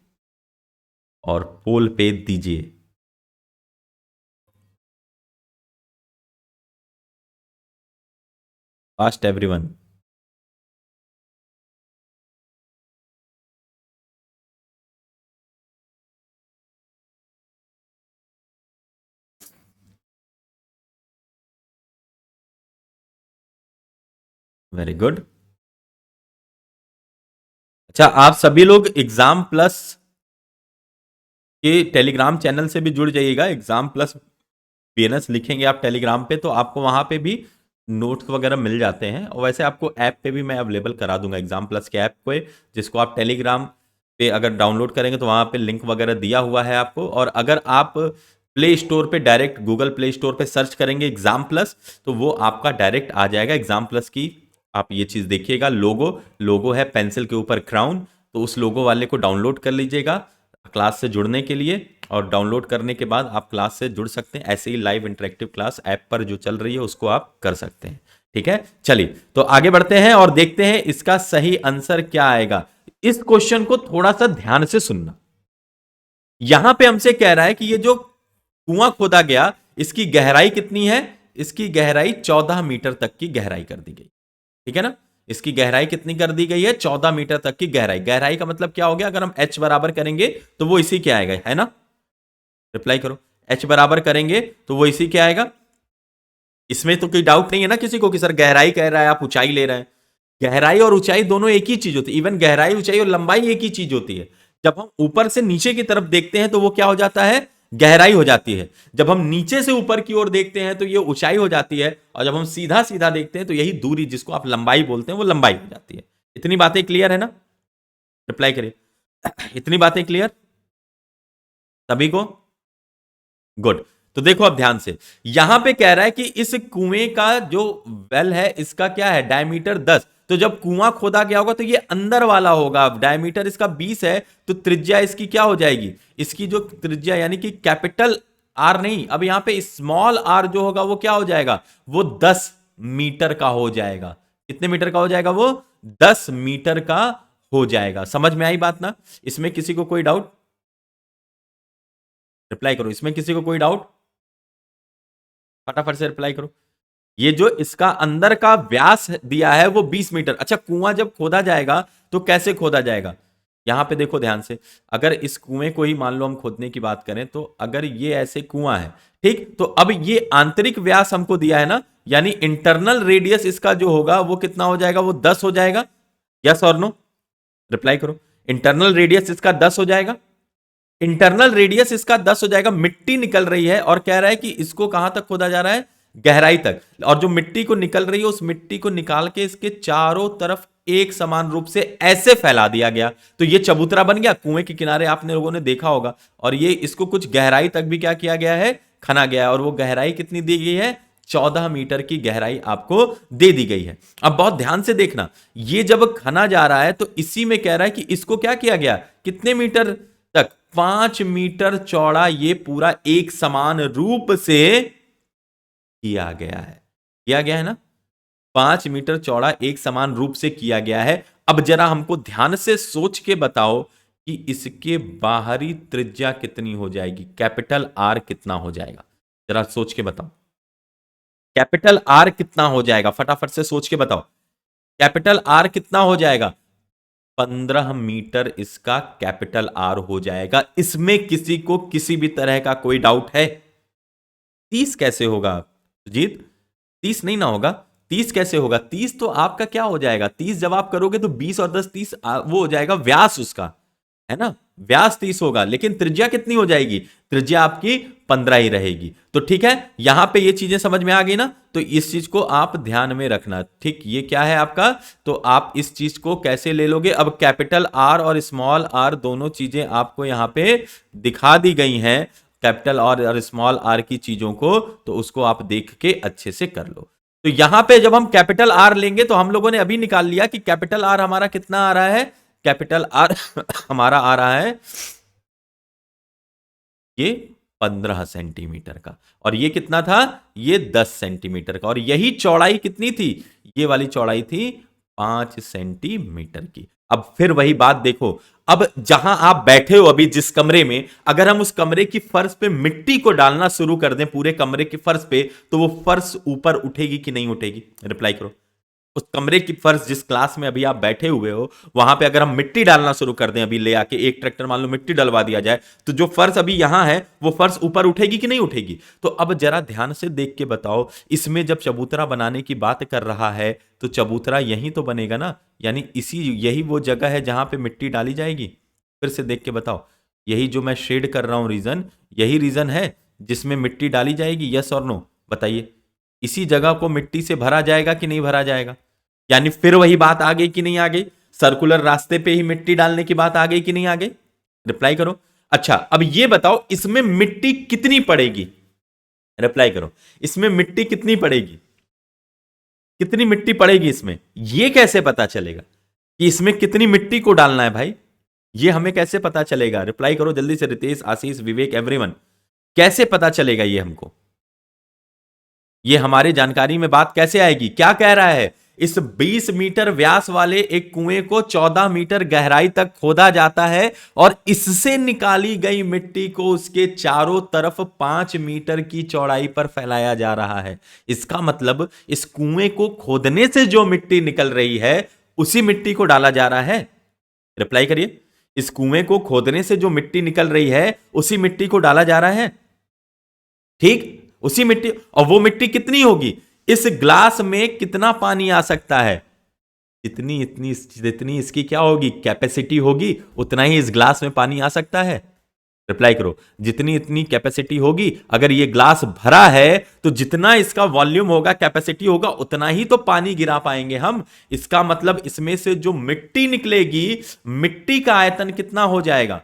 और पोल पे दीजिए। Fast everyone. Very good. अच्छा, आप सभी लोग एग्जाम प्लस के टेलीग्राम चैनल से भी जुड़ जाइएगा। एग्जाम प्लस बीएनएस लिखेंगे आप टेलीग्राम पे तो आपको वहां पे भी नोट्स वगैरह मिल जाते हैं, और वैसे आपको ऐप पे भी मैं अवेलेबल करा दूंगा एग्जाम प्लस के ऐप पे, जिसको आप टेलीग्राम पे अगर डाउनलोड करेंगे तो वहां पे लिंक वगैरह दिया हुआ है आपको। और अगर आप प्ले स्टोर पे डायरेक्ट गूगल प्ले स्टोर पे सर्च करेंगे एग्जाम प्लस, तो वो आपका डायरेक्ट आ जाएगा एग्जाम प्लस की। आप ये चीज देखिएगा, लोगो लोगो है पेंसिल के ऊपर क्राउन, तो उस लोगो वाले को डाउनलोड कर लीजिएगा क्लास से जुड़ने के लिए। और डाउनलोड करने के बाद आप क्लास से जुड़ सकते हैं। ऐसे ही लाइव इंटरेक्टिव क्लास ऐप पर जो चल रही है उसको आप कर सकते हैं। ठीक है, चलिए तो आगे बढ़ते हैं और देखते हैं इसका सही आंसर क्या आएगा। इस क्वेश्चन को थोड़ा सा ध्यान से सुनना। यहां पे हमसे कह रहा है कि ये जो कुआं खोदा गया इसकी गहराई कितनी है। इसकी गहराई 14 मीटर तक की गहराई कर दी गई। ठीक है ना, इसकी गहराई कितनी कर दी गई है, 14 मीटर तक की गहराई। गहराई का मतलब क्या हो गया, अगर हम h बराबर करेंगे तो वो इसी के आएगा, है ना। रिप्लाई करो, h बराबर करेंगे तो वो इसी के आएगा। इसमें तो कोई डाउट नहीं है ना किसी को कि सर गहराई कह रहा है आप ऊंचाई ले रहे हैं। गहराई और ऊंचाई दोनों एक ही चीज होती है। इवन गहराई ऊंचाई और लंबाई एक ही चीज होती है। जब हम ऊपर से नीचे की तरफ देखते हैं तो वो क्या हो जाता है, गहराई हो जाती है। जब हम नीचे से ऊपर की ओर देखते हैं तो ये ऊंचाई हो जाती है। और जब हम सीधा सीधा देखते हैं तो यही दूरी जिसको आप लंबाई बोलते हैं वो लंबाई हो जाती है। इतनी बातें क्लियर है ना, रिप्लाई करिए। इतनी बातें क्लियर सभी को, गुड। तो देखो अब ध्यान से, यहां पे कह रहा है कि इस कुएं का जो वेल है इसका क्या है, डायमीटर 10। तो जब कुआं खोदा गया होगा तो ये अंदर वाला होगा। डायमीटर इसका 20 है तो त्रिज्या इसकी क्या हो जाएगी, इसकी जो त्रिज्या यानी कि कैपिटल आर नहीं, अब यहां पे स्मॉल आर जो होगा वो क्या हो जाएगा, वो 10 मीटर का हो जाएगा। कितने मीटर का हो जाएगा, वो 10 मीटर का हो जाएगा। समझ में आई बात ना। इसमें किसी को कोई डाउट, रिप्लाई करो। इसमें किसी को कोई डाउट, फटाफट से रिप्लाई करो। ये जो इसका अंदर का व्यास दिया है वो 20 मीटर। अच्छा, कुआं जब खोदा जाएगा तो कैसे खोदा जाएगा, यहां पे देखो ध्यान से। अगर इस कुएं को ही मान लो हम खोदने की बात करें तो अगर ये ऐसे कुआं है, ठीक, तो अब ये आंतरिक व्यास हमको दिया है ना, यानी इंटरनल रेडियस इसका जो होगा वो कितना हो जाएगा, वो 10 हो जाएगा। यस और नो, रिप्लाई करो। इंटरनल रेडियस इसका 10 हो जाएगा। इंटरनल रेडियस इसका 10 हो जाएगा। मिट्टी निकल रही है और कह रहा है कि इसको कहां तक खोदा जा रहा है, गहराई तक। और जो मिट्टी को निकल रही है उस मिट्टी को निकाल के इसके चारों तरफ एक समान रूप से ऐसे फैला दिया गया। तो ये चबूतरा बन गया। कुएं के किनारे आपने लोगों ने देखा होगा, और ये इसको कुछ गहराई तक भी क्या किया गया है, खना गया है। और वो गहराई कितनी दी गई है, 14 मीटर की गहराई आपको दे दी गई है। अब बहुत ध्यान से देखना, ये जब खना जा रहा है तो इसी में कह रहा है कि इसको क्या किया गया, कितने मीटर तक, 5 मीटर चौड़ा ये पूरा एक समान रूप से किया गया है। किया गया है ना, 5 मीटर चौड़ा एक समान रूप से किया गया है। अब जरा हमको ध्यान से सोच के बताओ कि इसके बाहरी त्रिज्या कितनी हो जाएगी, कैपिटल आर कितना हो जाएगा, जरा सोच के बताओ। कैपिटल आर कितना हो जाएगा, फटाफट से सोच के बताओ। कैपिटल आर कितना हो जाएगा, 15 मीटर इसका कैपिटल आर हो जाएगा। इसमें किसी को किसी भी तरह का कोई डाउट है, 30 कैसे होगा जीत, 30 नहीं ना होगा, 30 कैसे होगा, 30 तो आपका क्या हो जाएगा, 30 जब आप करोगे तो 20 और 10 30 वो हो जाएगा व्यास उसका, है ना। व्यास 30 होगा, लेकिन त्रिज्या कितनी हो जाएगी, त्रिज्या आपकी 15 ही रहेगी। तो ठीक है, यहां पे ये चीजें समझ में आ गई ना, तो इस चीज को आप ध्यान में रखना। ठीक, ये क्या है आपका, तो आप इस चीज को कैसे ले लोगे। अब कैपिटल आर और स्मॉल आर दोनों चीजें आपको यहां पे दिखा दी गई हैं, कैपिटल और स्मॉल आर की चीजों को, तो उसको आप देख के अच्छे से कर लो। तो यहां पे जब हम कैपिटल आर लेंगे तो हम लोगों ने अभी निकाल लिया कि कैपिटल आर हमारा कितना आ रहा है, कैपिटल आर हमारा आ रहा है ये 15 सेंटीमीटर का, और ये कितना था, ये 10 सेंटीमीटर का। और यही चौड़ाई कितनी थी, ये वाली चौड़ाई थी 5 सेंटीमीटर की। अब फिर वही बात देखो, अब जहां आप बैठे हो अभी जिस कमरे में, अगर हम उस कमरे की फर्श पे मिट्टी को डालना शुरू कर दें पूरे कमरे के फर्श पे, तो वो फर्श ऊपर उठेगी कि नहीं उठेगी, रिप्लाई करो। उस कमरे की फर्श जिस क्लास में अभी आप बैठे हुए हो वहां पे अगर हम मिट्टी डालना शुरू कर दें, अभी ले आके एक ट्रैक्टर मान लो मिट्टी डलवा दिया जाए, तो जो फर्श अभी यहां है वो फर्श ऊपर उठेगी कि नहीं उठेगी? तो अब जरा ध्यान से देख के बताओ, इसमें जब चबूतरा बनाने की बात कर रहा है तो चबूतरा यहीं तो बनेगा ना, यानी इसी यही वो जगह है जहां पे मिट्टी डाली जाएगी। फिर से देख के बताओ, यही जो मैं शेड कर रहा हूं रीजन, यही रीजन है जिसमें मिट्टी डाली जाएगी, यस और नो बताइए। इसी जगह को मिट्टी से भरा जाएगा कि नहीं भरा जाएगा? यानी फिर वही बात आ गई कि नहीं आ गई? सर्कुलर रास्ते पे ही मिट्टी डालने की बात आ गई कि नहीं आ गई? रिप्लाई करो। अच्छा अब ये बताओ इसमें मिट्टी कितनी पड़ेगी? रिप्लाई करो, इसमें मिट्टी कितनी पड़ेगी? कितनी मिट्टी पड़ेगी इसमें? ये कैसे पता चलेगा कि इसमें कितनी मिट्टी को डालना है भाई? ये हमें कैसे पता चलेगा? रिप्लाई करो जल्दी से, रितेश, आशीष, विवेक, एवरीवन। कैसे पता चलेगा ये हमको? ये हमारी जानकारी में बात कैसे आएगी? क्या कह रहा है? इस 20 मीटर व्यास वाले एक कुएं को 14 मीटर गहराई तक खोदा जाता है और इससे निकाली गई मिट्टी को उसके चारों तरफ 5 मीटर की चौड़ाई पर फैलाया जा रहा है। इसका मतलब इस कुएं को खोदने से जो मिट्टी निकल रही है उसी मिट्टी को डाला जा रहा है। रिप्लाई करिए, इस कुएं को खोदने से जो मिट्टी निकल रही है उसी मिट्टी को डाला जा रहा है। ठीक, उसी मिट्टी। और वो मिट्टी कितनी होगी? इस ग्लास में कितना पानी आ सकता है? इतनी इतनी जितनी इसकी क्या होगी, कैपेसिटी होगी, उतना ही इस ग्लास में पानी आ सकता है। रिप्लाई करो, जितनी इतनी कैपेसिटी होगी। अगर ये ग्लास भरा है तो जितना इसका वॉल्यूम होगा, कैपेसिटी होगा, उतना ही तो पानी गिरा पाएंगे हम। इसका मतलब इसमें से जो मिट्टी निकलेगी, मिट्टी का आयतन कितना हो जाएगा?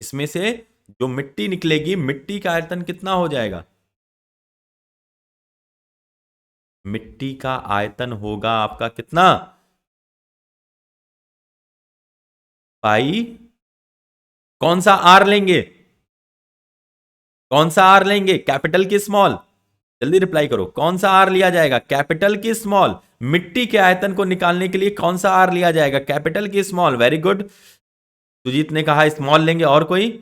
इसमें से जो मिट्टी निकलेगी, मिट्टी का आयतन कितना हो जाएगा? मिट्टी का आयतन होगा आपका कितना? पाई। कौन सा आर लेंगे? कौन सा आर लेंगे, कैपिटल की स्मॉल? जल्दी रिप्लाई करो, कौन सा आर लिया जाएगा, कैपिटल की स्मॉल? मिट्टी के आयतन को निकालने के लिए कौन सा आर लिया जाएगा, कैपिटल की स्मॉल? वेरी गुड, सुजीत ने कहा स्मॉल लेंगे। और कोई?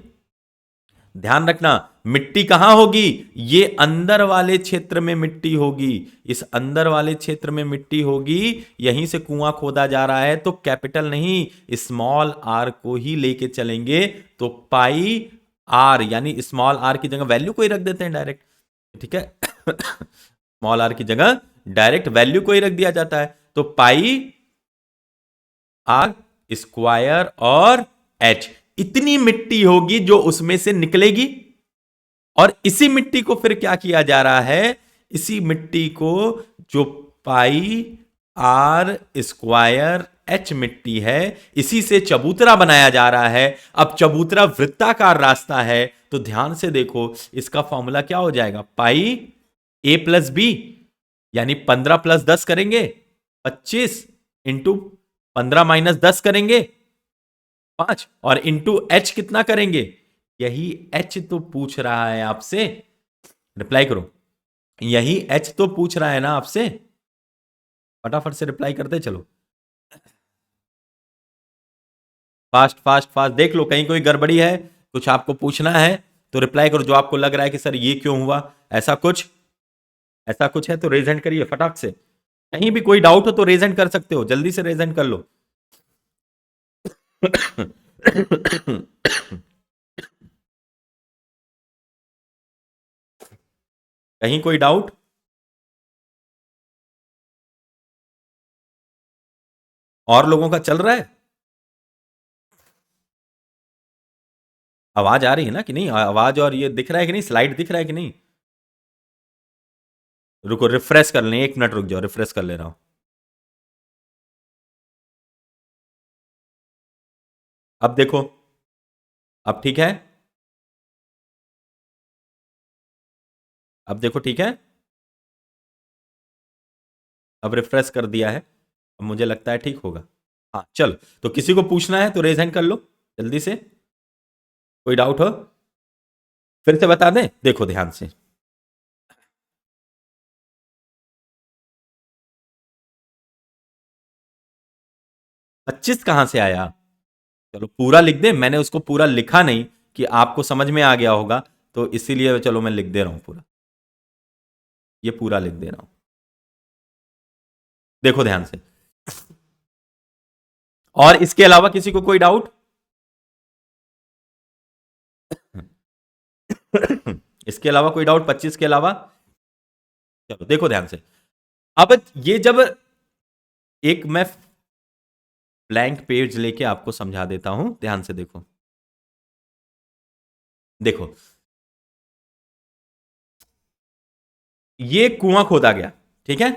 ध्यान रखना, मिट्टी कहां होगी? ये अंदर वाले क्षेत्र में मिट्टी होगी। इस अंदर वाले क्षेत्र में मिट्टी होगी, यहीं से कुआं खोदा जा रहा है, तो कैपिटल नहीं स्मॉल आर को ही लेके चलेंगे। तो पाई आर, यानी स्मॉल आर की जगह वैल्यू को ही रख देते हैं डायरेक्ट। ठीक है स्मॉल आर की जगह डायरेक्ट वैल्यू को ही रख दिया जाता है। तो पाई आर स्क्वायर और एच, इतनी मिट्टी होगी जो उसमें से निकलेगी। और इसी मिट्टी को फिर क्या किया जा रहा है? इसी मिट्टी को, जो पाई आर स्क्वायर एच मिट्टी है, इसी से चबूतरा बनाया जा रहा है। अब चबूतरा वृत्ताकार रास्ता है, तो ध्यान से देखो, इसका फॉर्मूला क्या हो जाएगा? पाई ए प्लस बी, यानी 15 प्लस 10 करेंगे 25, इंटू 15 माइनस 10 करेंगे 5, और इंटू एच कितना करेंगे? यही एच तो पूछ रहा है आपसे। रिप्लाई करो, यही एच तो पूछ रहा है ना आपसे। फटाफट से रिप्लाई करते चलो, फास्ट फास्ट फास्ट। देख लो कहीं कोई गड़बड़ी है, कुछ आपको पूछना है तो रिप्लाई करो। जो आपको लग रहा है कि सर ये क्यों हुआ, ऐसा कुछ, ऐसा कुछ है तो रेज हैंड करिए फटाक से। कहीं भी कोई डाउट हो तो रेज हैंड कर सकते हो, जल्दी से रेज हैंड कर लो कहीं कोई डाउट? और लोगों का चल रहा है? आवाज आ रही है ना कि नहीं? आवाज और ये दिख रहा है कि नहीं, स्लाइड दिख रहा है कि नहीं? रुको रिफ्रेश कर लें, 1 मिनट रुक जाओ, रिफ्रेश कर ले रहा हूं। अब देखो, अब ठीक है? अब देखो ठीक है? अब रिफ्रेश कर दिया है, अब मुझे लगता है ठीक होगा। हाँ चलो, तो किसी को पूछना है तो रेज हैंड कर लो जल्दी से, कोई डाउट हो? फिर से बता दें, देखो ध्यान से। 25 कहां से आया? चलो पूरा लिख दे, मैंने उसको पूरा लिखा नहीं कि आपको समझ में आ गया होगा, तो इसीलिए चलो मैं लिख दे रहा हूं पूरा, ये पूरा लिख दे रहा हूं। देखो ध्यान से। और इसके अलावा किसी को कोई डाउट? इसके अलावा कोई डाउट 25 के अलावा? चलो देखो ध्यान से। अब ये जब एक मैं ब्लैंक पेज लेके आपको समझा देता हूं, ध्यान से देखो। देखो ये कुआं खोदा गया, ठीक है।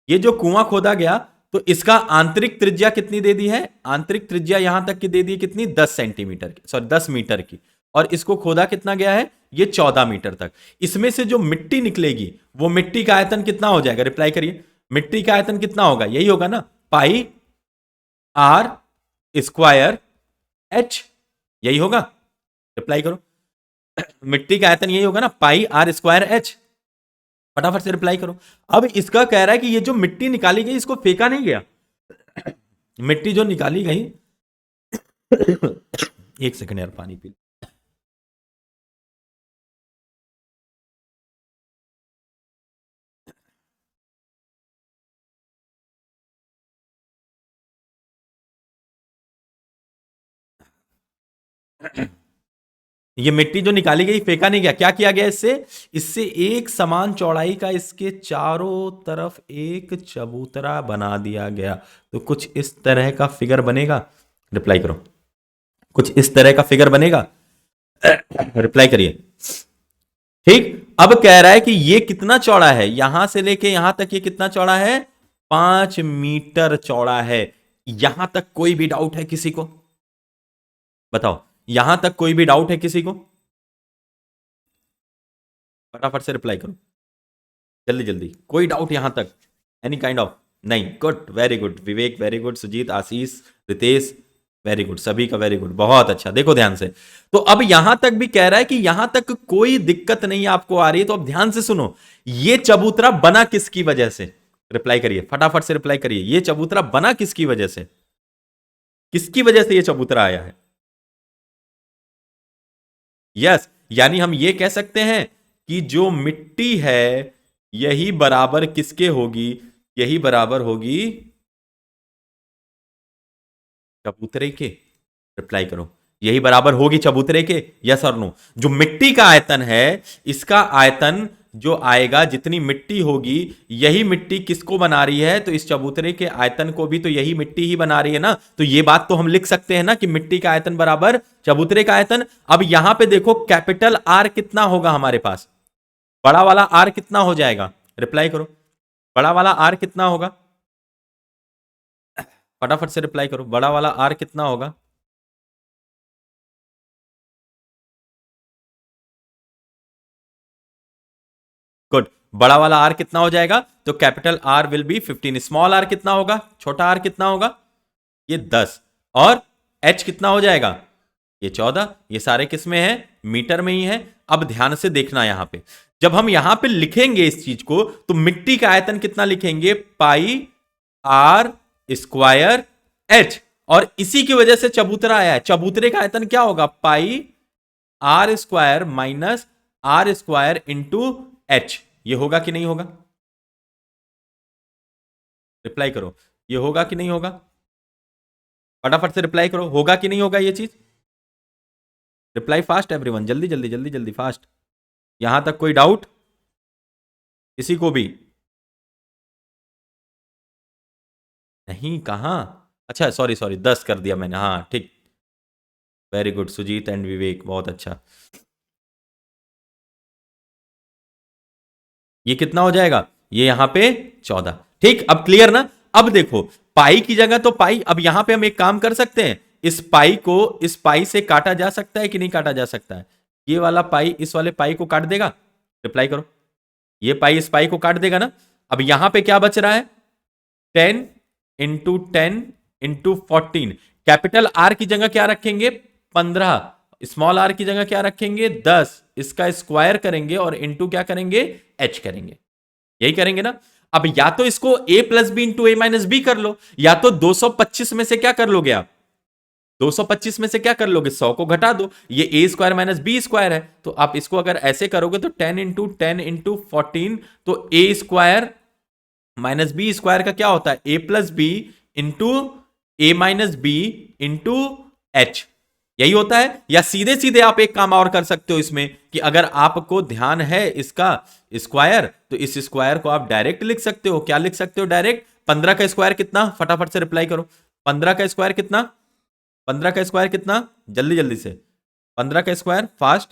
ये जो कुआं खोदा गया, तो इसका आंतरिक त्रिज्या कितनी दे दी है? आंतरिक त्रिज्या यहां तक की दे दी कितनी? 10 सेंटीमीटर की, सॉरी 10 मीटर की। और इसको खोदा कितना गया है? ये 14 मीटर तक। इसमें से जो मिट्टी निकलेगी, वो मिट्टी का आयतन कितना हो जाएगा? रिप्लाई करिए। मिट्टी का आयतन कितना होगा? यही होगा ना, पाई आर स्क्वायर एच, यही होगा। रिप्लाई करो। मिट्टी का आयतन यही होगा ना, पाई आर स्क्वायर एच। फटाफट से रिप्लाई करो। अब इसका कह रहा है कि ये जो मिट्टी निकाली गई, इसको फेंका नहीं गया। मिट्टी जो निकाली गई, एक सेकंड यार, पानी पी। ये मिट्टी जो निकाली गई फेंका नहीं गया, क्या किया गया इससे? इससे एक समान चौड़ाई का इसके चारों तरफ एक चबूतरा बना दिया गया। तो कुछ इस तरह का फिगर बनेगा। रिप्लाई करो। कुछ इस तरह का फिगर बनेगा। रिप्लाई करिए। ठीक। अब कह रहा है कि ये कितना चौड़ा है, यहां से लेके यहां तक ये कितना चौड़ा है? 5 मीटर चौड़ा है। यहां तक कोई भी डाउट है किसी को? बताओ, यहां तक कोई भी डाउट है किसी को? फटाफट से रिप्लाई करो, जल्दी जल्दी। कोई डाउट यहां तक? Any kind of? नहीं। गुड, वेरी गुड विवेक, वेरी गुड सुजीत, आशीष, रितेश, वेरी गुड, सभी का वेरी गुड, बहुत अच्छा। देखो ध्यान से। तो अब यहां तक भी कह रहा है कि यहां तक कोई दिक्कत नहीं आपको आ रही है। तो अब ध्यान से सुनो, ये चबूतरा बना किसकी वजह से? रिप्लाई करिए, फटाफट से रिप्लाई करिए। ये चबूतरा बना किसकी वजह से? किसकी वजह से ये चबूतरा आया है? यस, यानी हम ये कह सकते हैं कि जो मिट्टी है, यही बराबर किसके होगी? यही बराबर होगी चबूतरे के। रिप्लाई करो। यही बराबर होगी चबूतरे के, यस और नो? जो मिट्टी का आयतन है, इसका आयतन जो आएगा, जितनी मिट्टी होगी, यही मिट्टी किसको बना रही है? तो इस चबूतरे के आयतन को भी तो यही मिट्टी ही बना रही है ना। तो ये बात तो हम लिख सकते हैं ना कि मिट्टी का आयतन बराबर चबूतरे का आयतन। अब यहां पे देखो, कैपिटल आर कितना होगा हमारे पास? बड़ा वाला आर कितना हो जाएगा? रिप्लाई करो। बड़ा वाला आर कितना होगा? फटाफट से रिप्लाई करो, बड़ा वाला आर कितना होगा? गुड। बड़ा वाला आर कितना हो जाएगा? तो capital R will be 15। Small r कितना होगा? छोटा आर कितना होगा? ये 10। और एच कितना हो जाएगा? ये 14। ये सारे किस में है? मीटर में ही है। अब ध्यान से देखना, यहां पे जब हम यहां पे लिखेंगे इस चीज को, तो मिट्टी का आयतन कितना लिखेंगे? पाई आर स्क्वायर एच। और इसी की वजह से चबूतरा आया है। चबूतरे का आयतन क्या होगा? Pi R square minus are square into H. ये होगा कि नहीं होगा? रिप्लाई करो, ये होगा कि नहीं होगा? फटाफट से रिप्लाई करो, होगा कि नहीं होगा ये चीज? रिप्लाई फास्ट एवरीवन, जल्दी जल्दी जल्दी जल्दी फास्ट। यहां तक कोई डाउट किसी को भी? नहीं, कहां? अच्छा सॉरी सॉरी, 10 कर दिया मैंने, हाँ ठीक। वेरी गुड सुजीत एंड विवेक, बहुत अच्छा। ये कितना हो जाएगा? ये यहां पे 14। ठीक, अब क्लियर ना? अब देखो, पाई की जगह तो पाई, अब यहां पे हम एक काम कर सकते हैं। इस पाई को इस पाई से काटा जा सकता है कि नहीं काटा जा सकता है? ये वाला पाई इस वाले पाई को काट देगा? रिप्लाई करो। ये पाई इस पाई को काट देगा ना? अब यहां पे क्या बच रहा है? 10 × 10 × 14। कैपिटल आर की जगह क्या रखेंगे? 15। स्मॉल आर की जगह क्या रखेंगे? 10। इसका स्क्वायर करेंगे और इंटू क्या करेंगे? एच करेंगे। यही करेंगे ना? अब या तो इसको a plus b into a minus b कर लो, या तो 225 में से क्या कर लोगे आप? 225 में से क्या कर लोगे? 100 को घटा दो। ये a square minus b square है, तो आप इसको अगर ऐसे करोगे तो 10 × 10 × 14, तो ए स्क्वायर माइनस बी स्क्वायर का क्या होता है, ए plus b into a minus B into H, यही होता है। या सीधे सीधे आप एक काम और कर सकते हो इसमें, कि अगर आपको ध्यान है इसका स्क्वायर, तो इस स्क्वायर को आप डायरेक्ट लिख सकते हो। क्या लिख सकते हो डायरेक्ट, 15 का स्क्वायर कितना, फटाफट से रिप्लाई करो। 15 का स्क्वायर कितना, 15 का स्क्वायर कितना, जल्दी जल्दी से, 15 का स्क्वायर फास्ट,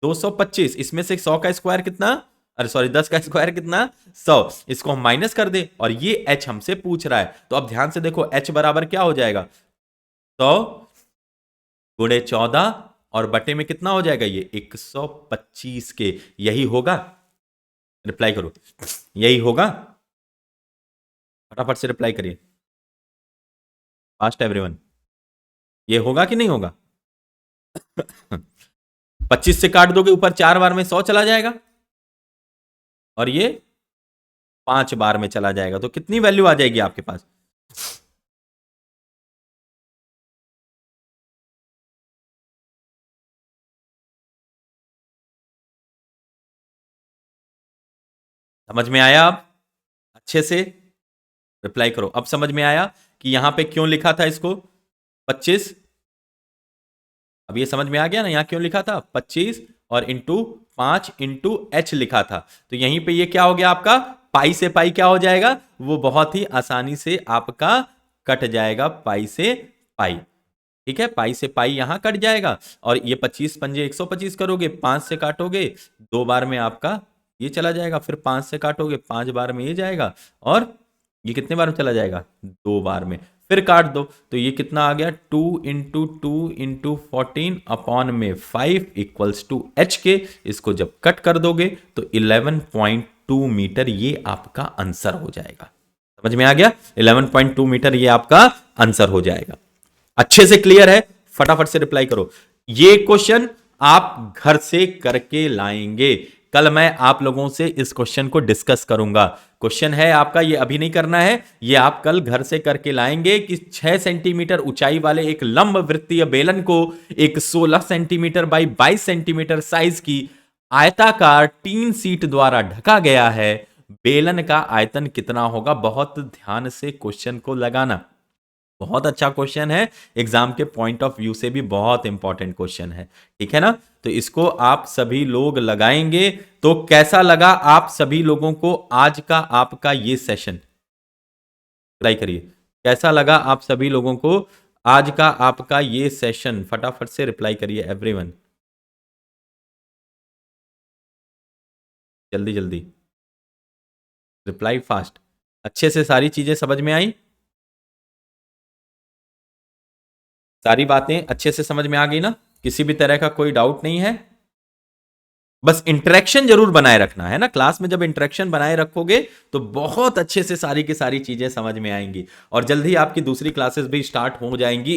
225। इसमें से 100 का स्क्वायर कितना, अरे सॉरी 10 का स्क्वायर कितना, 100। इसको हम माइनस कर दे, और ये h हमसे पूछ रहा है, तो अब ध्यान से देखो h बराबर क्या हो जाएगा, 100 गुणे 14 और बटे में कितना हो जाएगा, ये 125 के, यही होगा। रिप्लाई करो, यही होगा, फटाफट से रिप्लाई करिए, फास्ट एवरीवन, ये होगा कि नहीं होगा। 25 से काट दोगे ऊपर 4 बार में 100 चला जाएगा, और ये 5 बार में चला जाएगा, तो कितनी वैल्यू आ जाएगी आपके पास, समझ में आया। आप अच्छे से रिप्लाई करो, अब समझ में आया कि यहां पे क्यों लिखा था इसको 25। अब ये समझ में आ गया ना, यहां क्यों लिखा था 25 और इंटू 5 इंटू एच लिखा था। तो यहीं पे ये क्या हो गया आपका, पाई से पाई क्या हो जाएगा, वो बहुत ही आसानी से आपका कट जाएगा, पाई से पाई। ठीक है, पाई से पाई यहां कट जाएगा, और ये 25 पंजे 125 करोगे, 5 से काटोगे 2 बार में आपका ये चला जाएगा, फिर 5 से काटोगे 5 बार में ये जाएगा, और ये कितने बार में चला जाएगा, 2 बार में, फिर काट दो, तो ये कितना आ गया, 2 इंटू 14 में 5 इक्वल्स टू एच के। इसको जब कट कर दोगे तो 11.2 मीटर ये आपका आंसर हो जाएगा। समझ में आ गया, 11.2 मीटर ये आपका आंसर हो जाएगा। अच्छे से क्लियर है, फटाफट से रिप्लाई करो। ये क्वेश्चन आप घर से करके लाएंगे, कल मैं आप लोगों से इस क्वेश्चन को डिस्कस करूंगा। क्वेश्चन है आपका, ये अभी नहीं करना है, ये आप कल घर से करके लाएंगे कि 6 सेंटीमीटर ऊंचाई वाले एक लंब वृत्तीय बेलन को एक 16 सेंटीमीटर बाई 22 सेंटीमीटर साइज की आयताकार टीन सीट द्वारा ढका गया है, बेलन का आयतन कितना होगा। बहुत ध्यान से क्वेश्चन को लगाना, बहुत अच्छा क्वेश्चन है, एग्जाम के पॉइंट ऑफ व्यू से भी बहुत इंपॉर्टेंट क्वेश्चन है, ठीक है ना। तो इसको आप सभी लोग लगाएंगे। तो कैसा लगा आप सभी लोगों को आज का आपका ये सेशन, रिप्लाई करिए, कैसा लगा आप सभी लोगों को आज का आपका ये सेशन, फटाफट से रिप्लाई करिए एवरीवन, जल्दी जल्दी रिप्लाई फास्ट। अच्छे से सारी चीजें समझ में आई, सारी बातें अच्छे से समझ में आ गई ना, किसी भी तरह का कोई डाउट नहीं है। बस इंटरेक्शन जरूर बनाए रखना है ना, क्लास में जब इंटरेक्शन बनाए रखोगे तो बहुत अच्छे से सारी की सारी चीजें समझ में आएंगी। और जल्द ही आपकी दूसरी क्लासेस भी स्टार्ट हो जाएंगी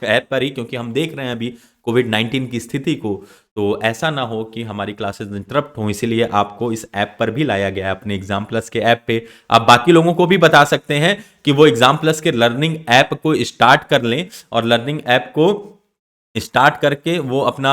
ऐप पर ही, क्योंकि हम देख रहे हैं अभी कोविड-19 की स्थिति को, तो ऐसा ना हो कि हमारी क्लासेस इंटरप्ट हो, इसीलिए आपको इस ऐप पर भी लाया गया है, अपने एग्जाम प्लस के ऐप पे। आप बाकी लोगों को भी बता सकते हैं कि वो एग्जाम प्लस के लर्निंग ऐप को स्टार्ट कर लें, और लर्निंग ऐप को स्टार्ट करके वो अपना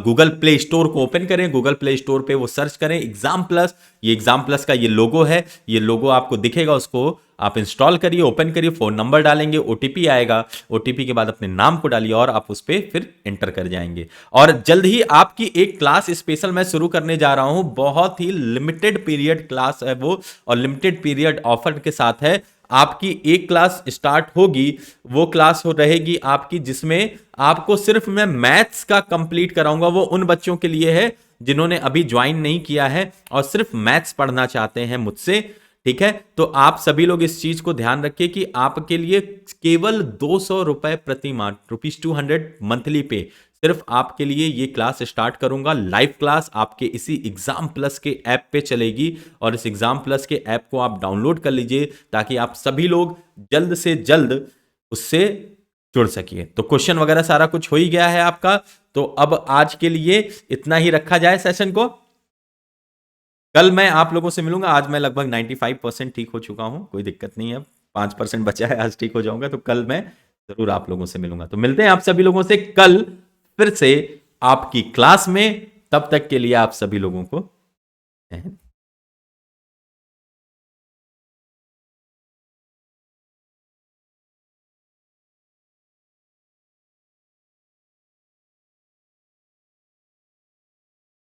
गूगल प्ले स्टोर को ओपन करें, गूगल प्ले स्टोर पे वो सर्च करें एग्जाम प्लस, ये एग्जाम प्लस का ये लोगो है, ये लोगो आपको दिखेगा, उसको आप इंस्टॉल करिए, ओपन करिए, फोन नंबर डालेंगे, ओटीपी आएगा, ओटीपी के बाद अपने नाम को डालिए और आप उस पर फिर एंटर कर जाएंगे। और जल्द ही आपकी एक क्लास स्पेशल मैं शुरू करने जा रहा हूं, बहुत ही लिमिटेड पीरियड क्लास है वो, और लिमिटेड पीरियड ऑफर के साथ है। आपकी एक क्लास स्टार्ट होगी, वो क्लास हो रहेगी आपकी जिसमें आपको सिर्फ मैं मैथ्स का कंप्लीट कराऊंगा। वो उन बच्चों के लिए है जिन्होंने अभी ज्वाइन नहीं किया है और सिर्फ मैथ्स पढ़ना चाहते हैं मुझसे, ठीक है। तो आप सभी लोग इस चीज को ध्यान रखिए कि आपके लिए केवल 200 रुपए प्रति माह, ₹200 मंथली पे, सिर्फ आपके लिए ये क्लास स्टार्ट करूंगा। लाइव क्लास आपके इसी एग्जाम प्लस के ऐप पे चलेगी, और इस एग्जाम प्लस के ऐप को आप डाउनलोड कर लीजिए ताकि आप सभी लोग जल्द से जल्द उससे जुड़ सकिए। तो क्वेश्चन वगैरह सारा कुछ हो ही गया है आपका, तो अब आज के लिए इतना ही रखा जाए सेशन को। कल मैं आप लोगों से मिलूंगा, आज मैं लगभग 95% ठीक हो चुका हूं, कोई दिक्कत नहीं है, 5% बचा है, आज ठीक हो जाऊंगा, तो कल मैं जरूर आप लोगों से मिलूंगा। तो मिलते हैं आप सभी लोगों से कल फिर से आपकी क्लास में, तब तक के लिए आप सभी लोगों को